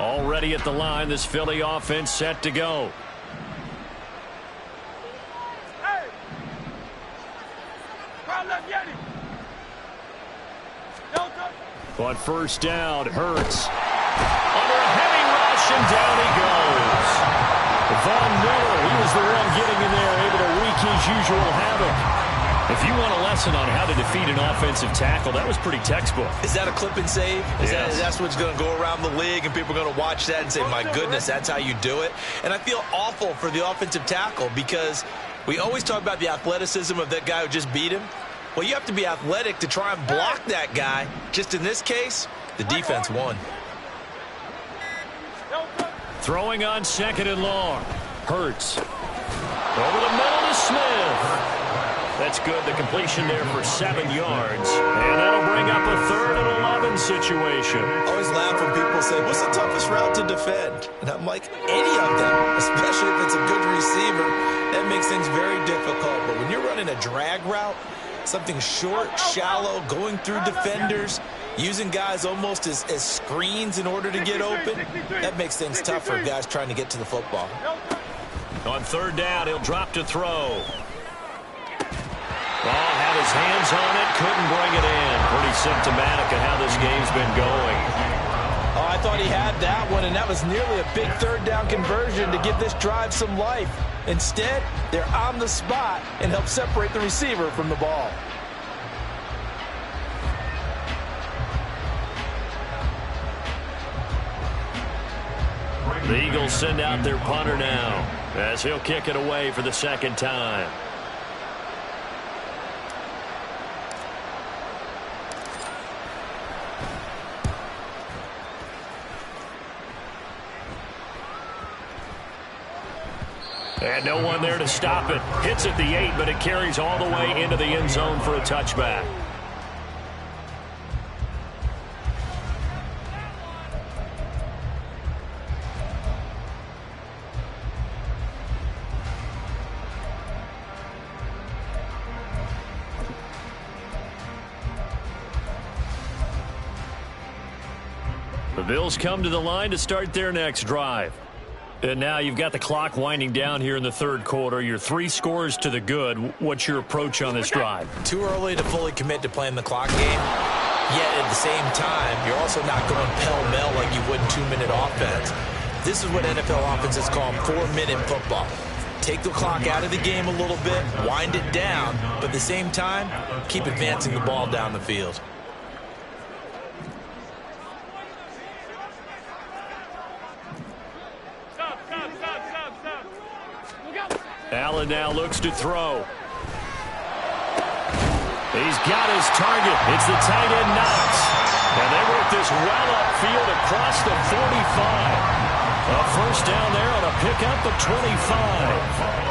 Already at the line, this Philly offense set to go. On 1st down, Hurts. Under a heavy rush, and down he goes. Von Miller, he was the one getting in there, able to wreak his usual havoc. If you want a lesson on how to defeat an offensive tackle, that was pretty textbook. Is that a clip and save? Yes. That's what's going to go around the league, and people are going to watch that and say, my goodness, that's how you do it. And I feel awful for the offensive tackle because we always talk about the athleticism of that guy who just beat him. Well, you have to be athletic to try and block that guy. Just in this case, the defense won. Throwing on 2nd and long. Hurts. Over the middle to Smith. That's good. The completion there for 7 yards. And that'll bring up a 3rd and 11 situation. I always laugh when people say, what's the toughest route to defend? And I'm like, any of them, especially if it's a good receiver. That makes things very difficult. But when you're running a drag route, something short, shallow, going through defenders, using guys almost as screens in order to get open, that makes things tough for guys trying to get to the football. On 3rd down, he'll drop to throw. Oh, had his hands on it, couldn't bring it in. Pretty symptomatic of how this game's been going. Oh, I thought he had that one, and that was nearly a big third down conversion to give this drive some life. Instead, they're on the spot and help separate the receiver from the ball. The Eagles send out their punter now as he'll kick it away for the second time. And no one there to stop it. Hits at the 8, but it carries all the way into the end zone for a touchback. The Bills come to the line to start their next drive. And now you've got the clock winding down here in the third quarter. You're 3 scores to the good. What's your approach on this drive? Too early to fully commit to playing the clock game. Yet at the same time, you're also not going pell-mell like you would in 2-minute offense. This is what NFL offenses call 4-minute football. Take the clock out of the game a little bit, wind it down, but at the same time, keep advancing the ball down the field. Allen now looks to throw. He's got his target. It's the tight end Knox. And they work this well upfield across the 45. A first down there on a pickup of 25.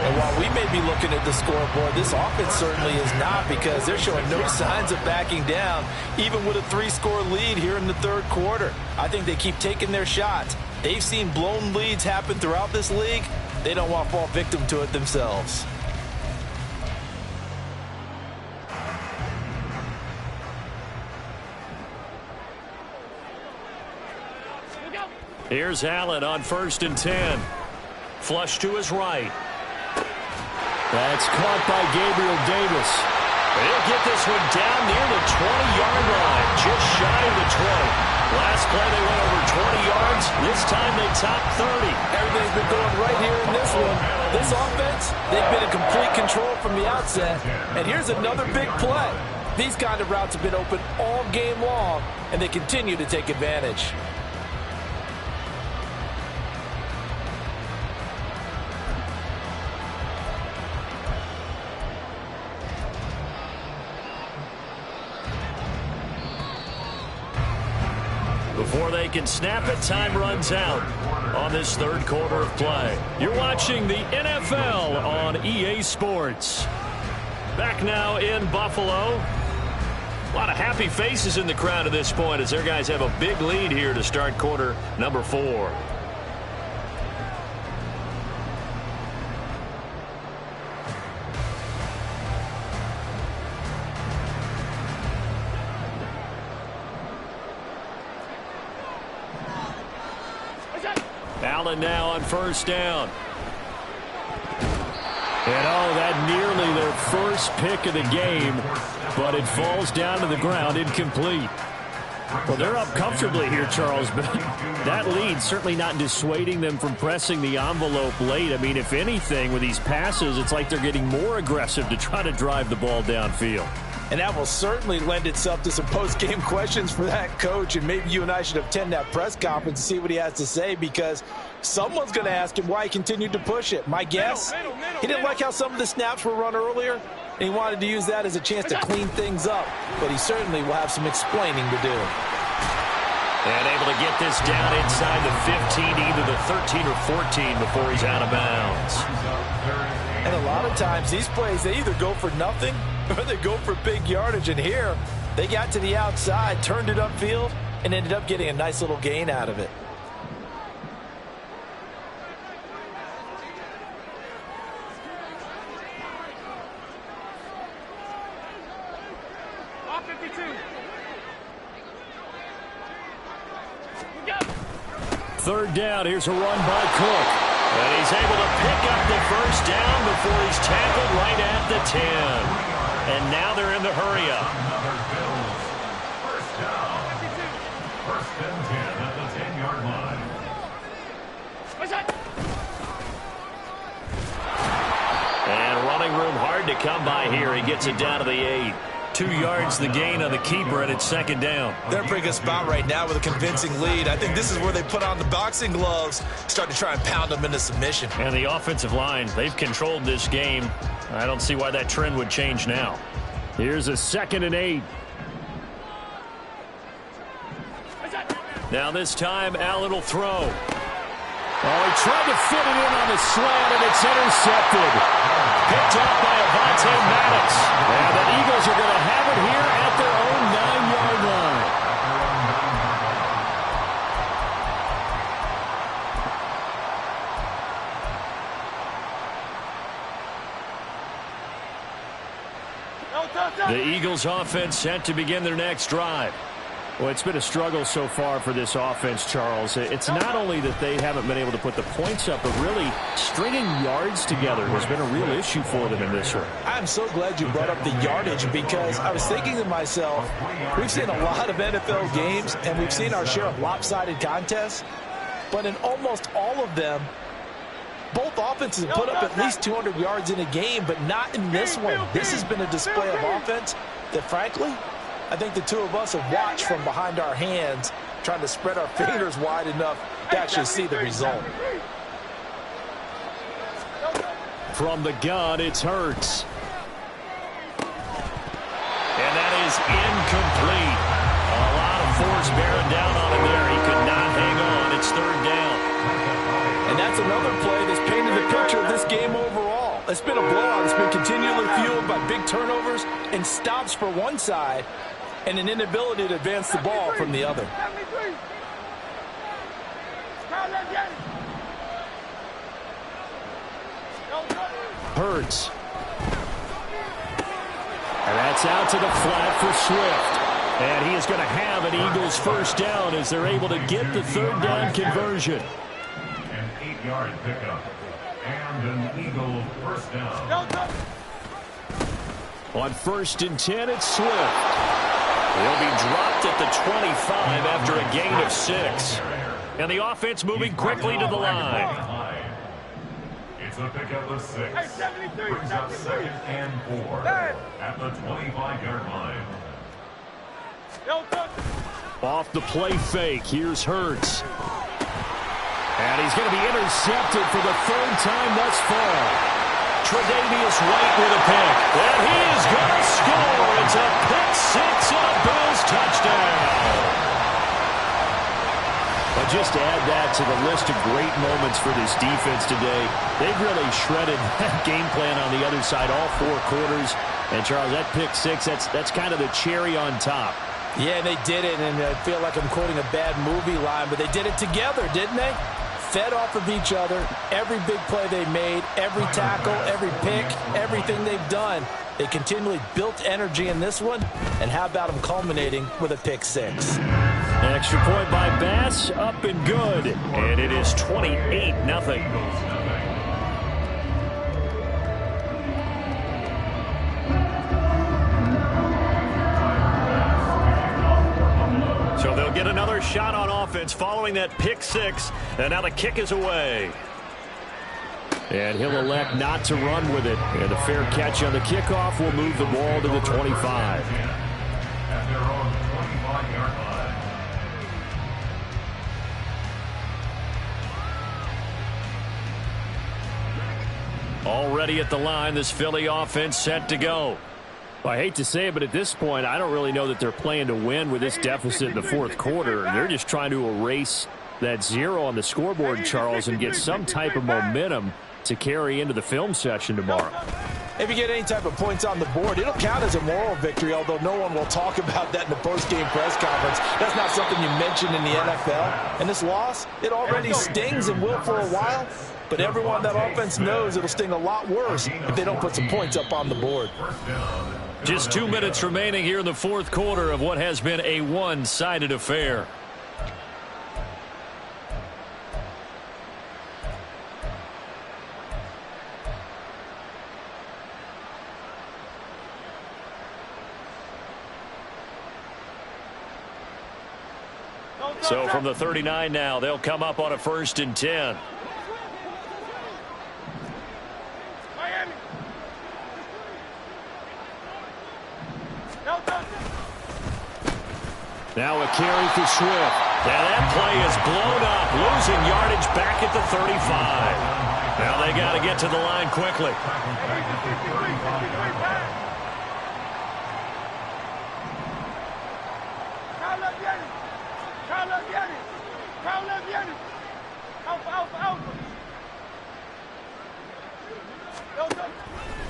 And while we may be looking at the scoreboard, this offense certainly is not, because they're showing no signs of backing down, even with a 3-score lead here in the third quarter. I think they keep taking their shots. They've seen blown leads happen throughout this league. They don't want to fall victim to it themselves. Here's Allen on 1st and 10. Flush to his right. That's caught by Gabriel Davis. He'll get this one down near the 20-yard line, just shy of the 20. Last play they went over 20 yards. This time they top 30. Everything's been going right here in this one. This offense, they've been in complete control from the outset. And here's another big play. These kind of routes have been open all game long, and they continue to take advantage. Before they can snap it, time runs out on this third quarter of play. You're watching the NFL on EA Sports. Back now in Buffalo. A lot of happy faces in the crowd at this point as their guys have a big lead here to start quarter number 4. Allen now on 1st down. And that nearly their first pick of the game, but it falls down to the ground, incomplete. Well, they're up comfortably here, Charles, but that lead certainly not dissuading them from pressing the envelope late. I mean, if anything, with these passes, it's like they're getting more aggressive to try to drive the ball downfield. And that will certainly lend itself to some post-game questions for that coach. And maybe you and I should attend that press conference and see what he has to say, because someone's going to ask him why he continued to push it. My guess, he didn't like how some of the snaps were run earlier, and he wanted to use that as a chance to clean things up. But he certainly will have some explaining to do. And able to get this down inside the 15, either the 13 or 14 before he's out of bounds. And a lot of times these plays, they either go for nothing or they go for big yardage. And here, they got to the outside, turned it upfield, and ended up getting a nice little gain out of it. Third down, here's a run by Cook. And he's able to pick up the first down before he's tackled right at the 10. And now they're in the hurry-up. First down. First and 10 at the 10-yard line. And running room hard to come by here. He gets it down to the 8. 2 yards the gain on the keeper, and it's second down. They're in a pretty good spot right now with a convincing lead. I think this is where they put on the boxing gloves, start to try and pound them into submission. And the offensive line, they've controlled this game. I don't see why that trend would change now. Here's a 2nd and 8. Now this time, Allen will throw. Oh, he tried to fit it in on the slant, and it's intercepted. Picked off by Avonte Maddox. And the Eagles are going to have it here at their own 9-yard line. The Eagles offense set to begin their next drive. Well, it's been a struggle so far for this offense, Charles. It's not only that they haven't been able to put the points up, but really stringing yards together has been a real issue for them in this one. I'm so glad you brought up the yardage because I was thinking to myself, we've seen a lot of NFL games and we've seen our share of lopsided contests, but in almost all of them, both offenses have put up at least 200 yards in a game, but not in this one. This has been a display of offense that, frankly, I think the two of us have watched from behind our hands, trying to spread our fingers wide enough to actually see the result. From the gun, it's Hurts. And that is incomplete. A lot of force bearing down on him there. He could not hang on. It's third down. And that's another play that's painted the picture of this game overall. It's been a blowout. It's been continually fueled by big turnovers and stops for one side and an inability to advance the ball from the other. Hurts. And that's out to the flat for Swift. And he is going to have an Eagles first down as they're able to get the third down conversion. An 8-yard pickup. And an Eagle first down. On 1st and 10, it's Swift. He'll be dropped at the 25 after a gain of 6. And the offense moving quickly to the line. It's a pickup of 6. Brings up 2nd and 4 at the 25-yard line. Off the play fake, here's Hurts. And he's going to be intercepted for the 3rd time thus far. Tre'Davious White with a pick. And he is going to score. It's a pick 6 and a Bills touchdown. But just to add that to the list of great moments for this defense today, they've really shredded that game plan on the other side all 4 quarters. And, Charles, that pick 6, that's kind of the cherry on top. Yeah, they did it, and I feel like I'm quoting a bad movie line, but they did it together, didn't they? Fed off of each other, every big play they made, every tackle, every pick, everything they've done. They continually built energy in this one, and how about them culminating with a pick 6? An extra point by Bass, up and good. And it is 28-0. So they'll get another shot on offense following that pick 6, and now the kick is away. And he'll elect not to run with it. And the fair catch on the kickoff will move the ball to the 25. At their own 25-yard line. Already at the line, this Philly offense set to go. Well, I hate to say it, but at this point, I don't really know that they're playing to win with this deficit in the 4th quarter. They're just trying to erase that 0 on the scoreboard, Charles, and get some type of momentum to carry into the film session tomorrow. If you get any type of points on the board, it'll count as a moral victory, although no one will talk about that in the post-game press conference. That's not something you mention in the NFL. And this loss, it already stings and will for a while, but everyone that offense knows it'll sting a lot worse if they don't put some points up on the board. Just 2 minutes remaining here in the 4th quarter of what has been a one-sided affair. So from the 39 now, they'll come up on a 1st and 10. Now a carry for Swift. Now that play is blown up, losing yardage back at the 35. Now they got to get to the line quickly.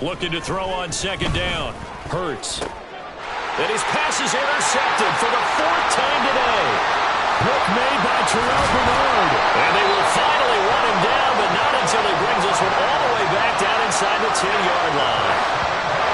Looking to throw on 2nd down. Hurts. And his pass is intercepted for the 4th time today. Hook made by Terrell Bernard. And they will finally run him down, but not until he brings this one all the way back down inside the 10-yard line.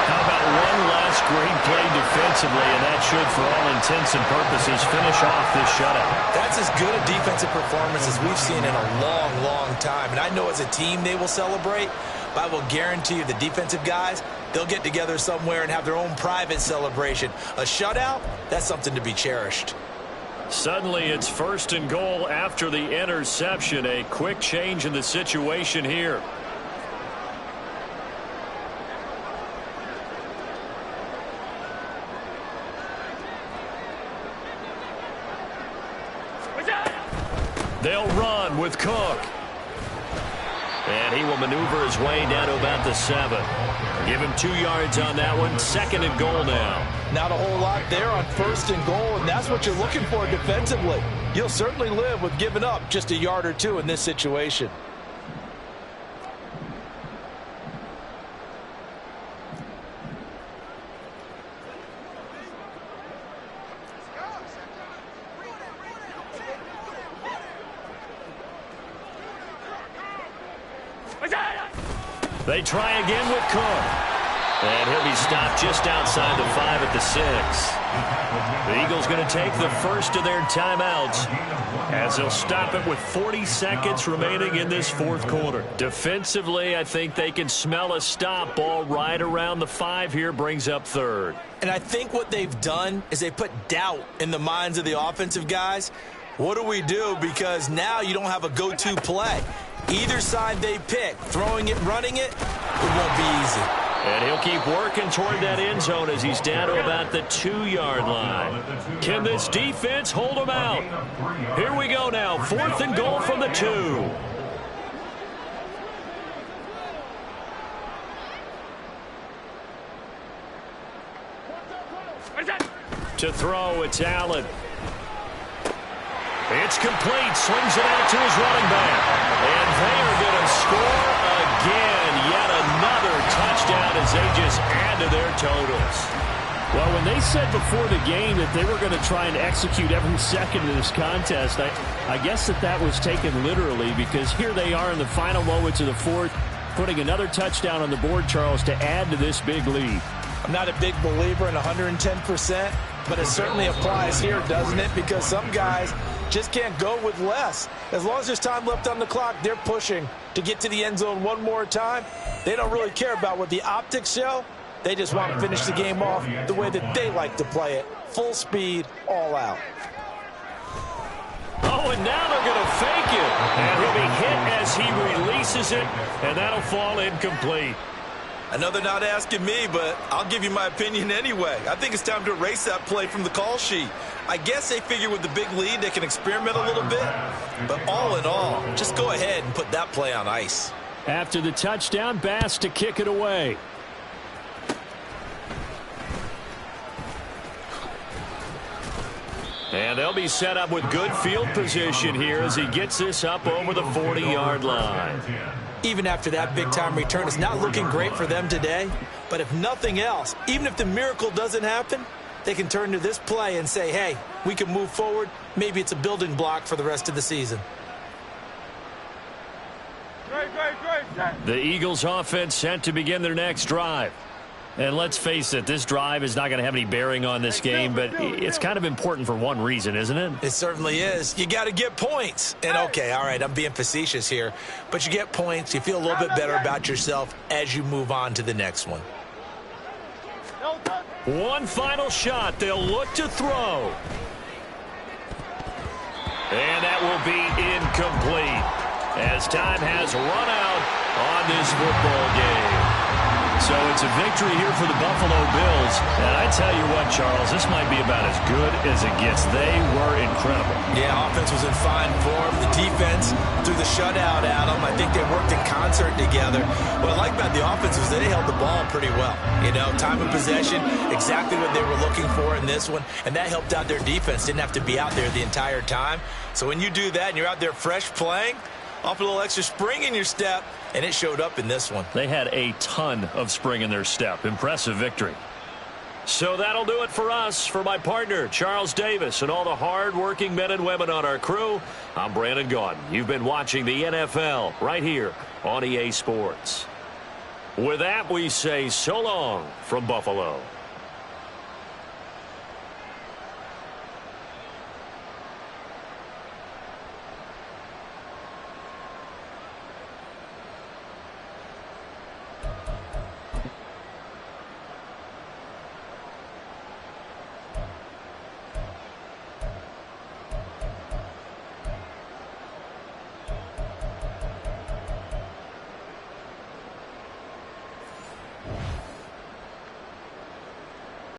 How about one last great play defensively, and that should, for all intents and purposes, finish off this shutout. That's as good a defensive performance as we've seen in a long, long time. And I know as a team they will celebrate, but I will guarantee you the defensive guys, they'll get together somewhere and have their own private celebration. A shutout, that's something to be cherished. Suddenly it's 1st and goal after the interception. A quick change in the situation here. They'll run with Cook. And he will maneuver his way down to about the 7. Give him 2 yards on that one. 2nd and goal now. Not a whole lot there on 1st and goal, and that's what you're looking for defensively. You'll certainly live with giving up just a yard or 2 in this situation. They try again with Cook. And he'll be stopped just outside the 5 at the 6. The Eagles going to take the first of their timeouts as they'll stop it with 40 seconds remaining in this 4th quarter. Defensively, I think they can smell a stop. Ball right around the 5 here, brings up 3rd. And I think what they've done is they put doubt in the minds of the offensive guys. What do we do? Because now you don't have a go-to play. Either side they pick, throwing it, running it, it won't be easy. And he'll keep working toward that end zone as he's down to about the 2-yard line. Can this defense hold him out? Here we go now. 4th and goal from the 2. To throw, it's Allen. It's complete. Slings it out to his running back. And they are going to score again. Yet another touchdown as they just add to their totals. Well, when they said before the game that they were going to try and execute every second of this contest, I guess that was taken literally, because here they are in the final moments of the 4th, putting another touchdown on the board, Charles, to add to this big lead. I'm not a big believer in 110%, but it certainly applies here, doesn't it? Because some guys just can't go with less. As long as there's time left on the clock, they're pushing to get to the end zone one more time. They don't really care about what the optics show. They just want to finish the game off the way that they like to play it. Full speed, all out. Oh, and now they're going to fake it. And he'll be hit as he releases it, and that'll fall incomplete. Another not asking me, but I'll give you my opinion anyway. I think it's time to erase that play from the call sheet. I guess they figure with the big lead they can experiment a little bit. But all in all, just go ahead and put that play on ice. After the touchdown, Bass to kick it away. And they'll be set up with good field position here as he gets this up over the 40-yard line. Even after that big-time return, it's not looking great for them today. But if nothing else, even if the miracle doesn't happen, they can turn to this play and say, hey, we can move forward. Maybe it's a building block for the rest of the season. The Eagles offense set to begin their next drive. And let's face it, this drive is not going to have any bearing on this game, but it's kind of important for one reason, isn't it? It certainly is. You got to get points. And, okay, all right, I'm being facetious here, but you get points. You feel a little bit better about yourself as you move on to the next one. One final shot. They'll look to throw. And that will be incomplete as time has run out on this football game. So it's a victory here for the Buffalo Bills. And I tell you what, Charles, this might be about as good as it gets. They were incredible. Yeah, offense was in fine form. The defense threw the shutout at them. I think they worked in concert together. What I like about the offense is they held the ball pretty well. You know, time of possession, exactly what they were looking for in this one. And that helped out their defense. Didn't have to be out there the entire time. So when you do that and you're out there fresh playing, off a little extra spring in your step, and it showed up in this one. They had a ton of spring in their step. Impressive victory. So that'll do it for us. For my partner, Charles Davis, and all the hard-working men and women on our crew, I'm Brandon Gaudin. You've been watching the NFL right here on EA Sports. With that, we say so long from Buffalo.